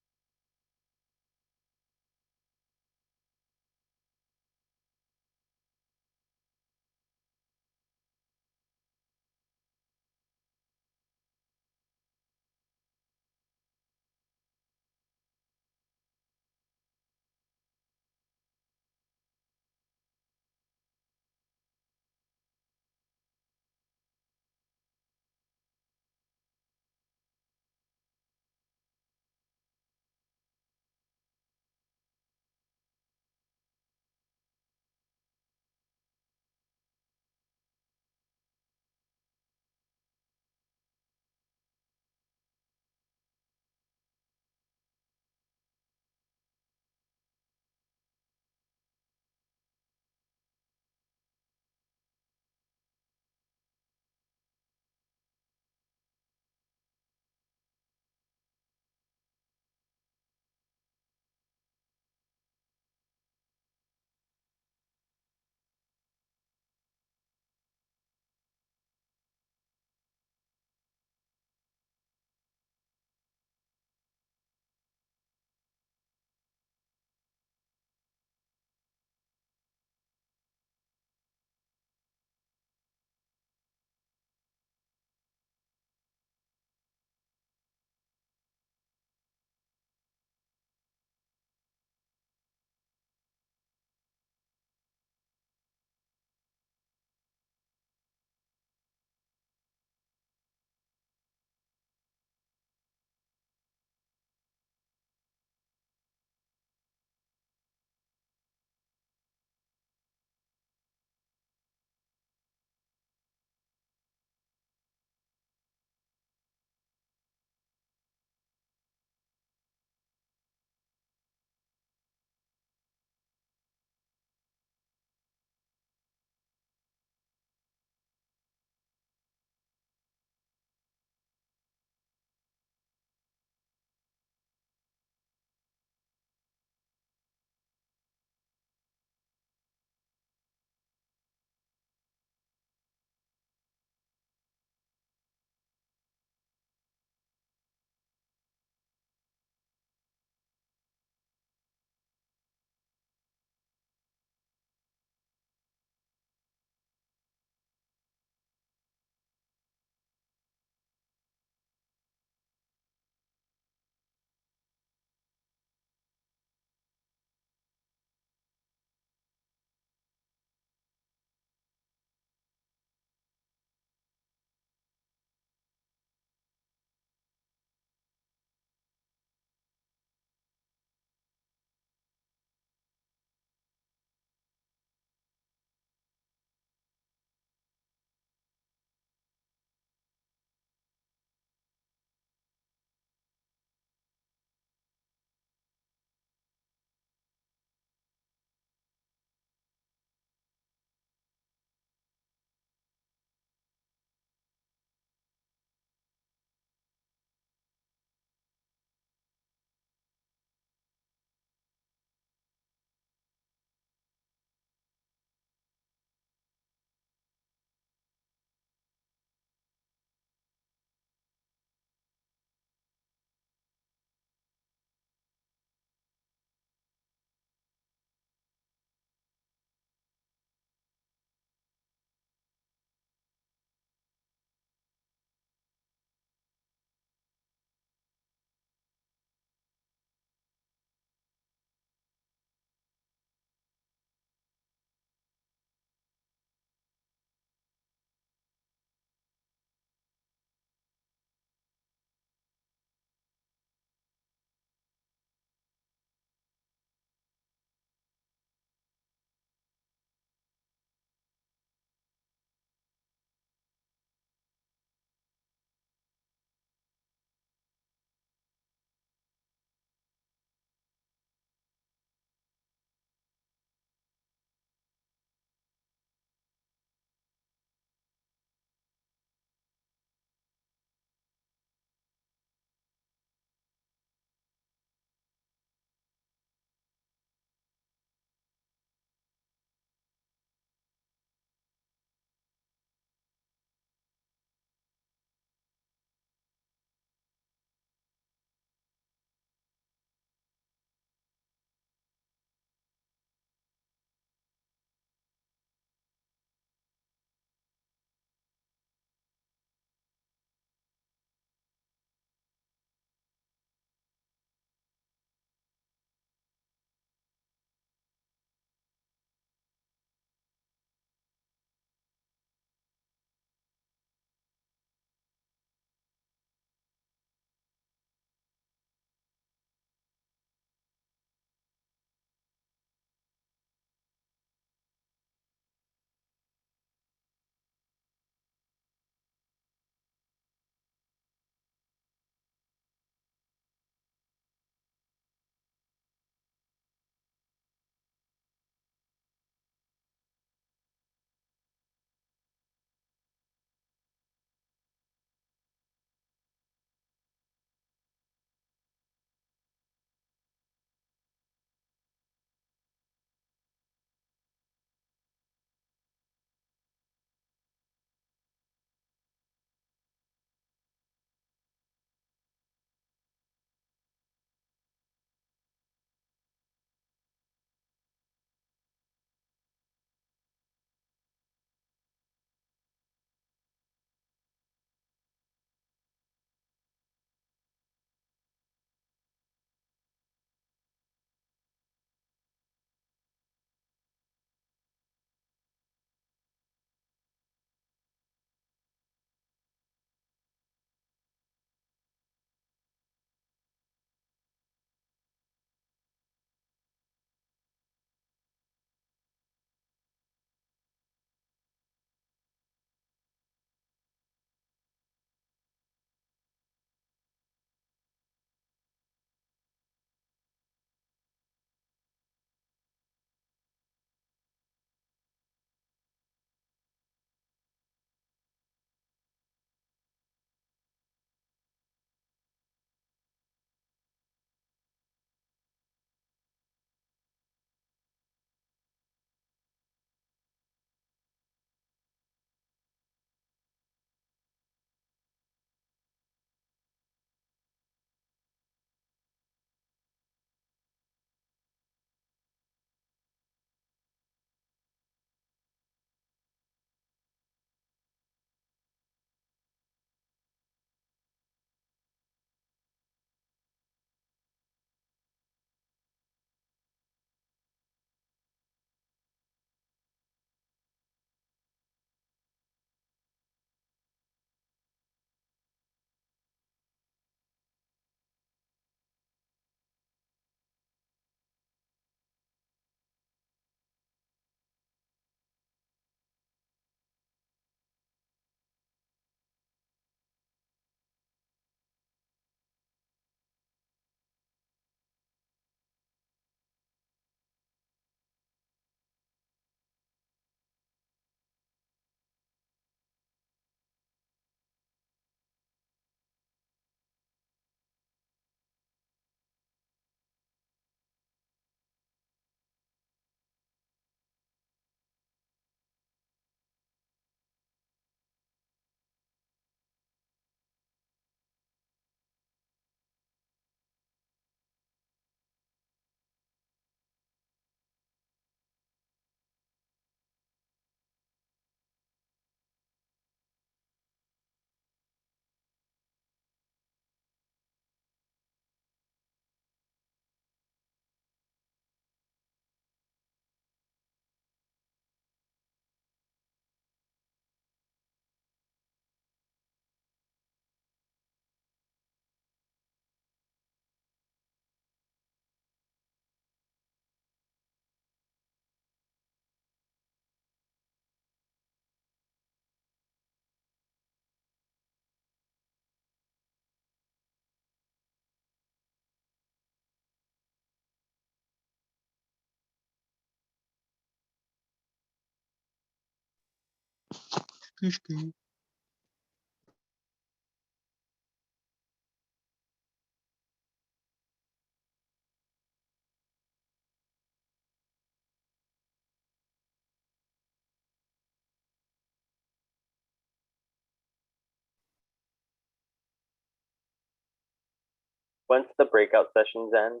Once the breakout sessions end,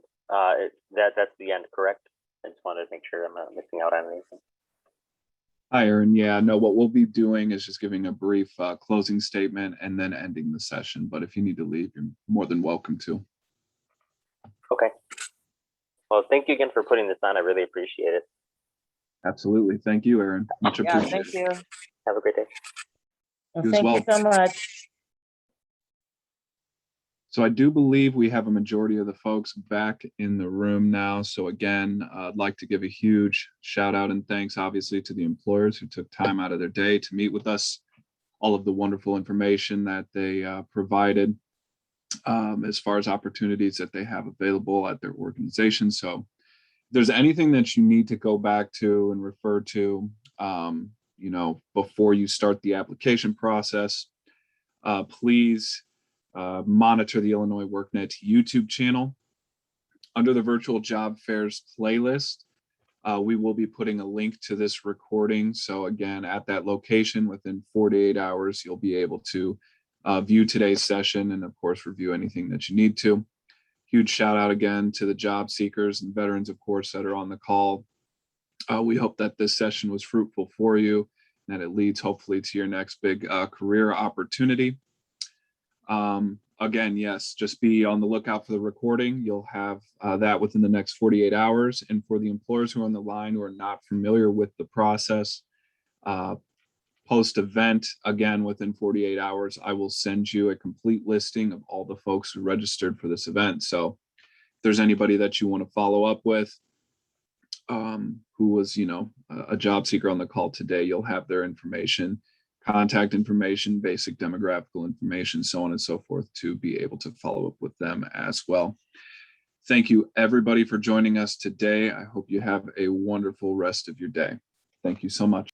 that's the end, correct? I just wanted to make sure I'm not missing out on anything. Hi, Aaron. Yeah, no, what we'll be doing is just giving a brief closing statement and then ending the session. But if you need to leave, you're more than welcome to. Okay. Well, thank you again for putting this on. I really appreciate it. Absolutely. Thank you, Aaron. Much Yeah, appreciated. thank you. Have a great day. Well, You as thank you well. so much. So I do believe we have a majority of the folks back in the room now. So again, I'd like to give a huge shout out and thanks, obviously, to the employers who took time out of their day to meet with us, all of the wonderful information that they provided as far as opportunities that they have available at their organization. So if there's anything that you need to go back to and refer to, you know, before you start the application process, please monitor the Illinois WorkNet YouTube channel. Under the virtual job fairs playlist, we will be putting a link to this recording. So again, at that location within 48 hours, you'll be able to view today's session and of course, review anything that you need to. Huge shout out again to the job seekers and veterans, of course, that are on the call. We hope that this session was fruitful for you and that it leads hopefully to your next big career opportunity. Again, yes, just be on the lookout for the recording. You'll have that within the next 48 hours. And for the employers who are on the line who are not familiar with the process, post-event, again, within 48 hours, I will send you a complete listing of all the folks who registered for this event. So if there's anybody that you want to follow up with, who was, you know, a job seeker on the call today, you'll have their information, contact information, basic demographical information, so on and so forth, to be able to follow up with them as well. Thank you, everybody, for joining us today. I hope you have a wonderful rest of your day. Thank you so much.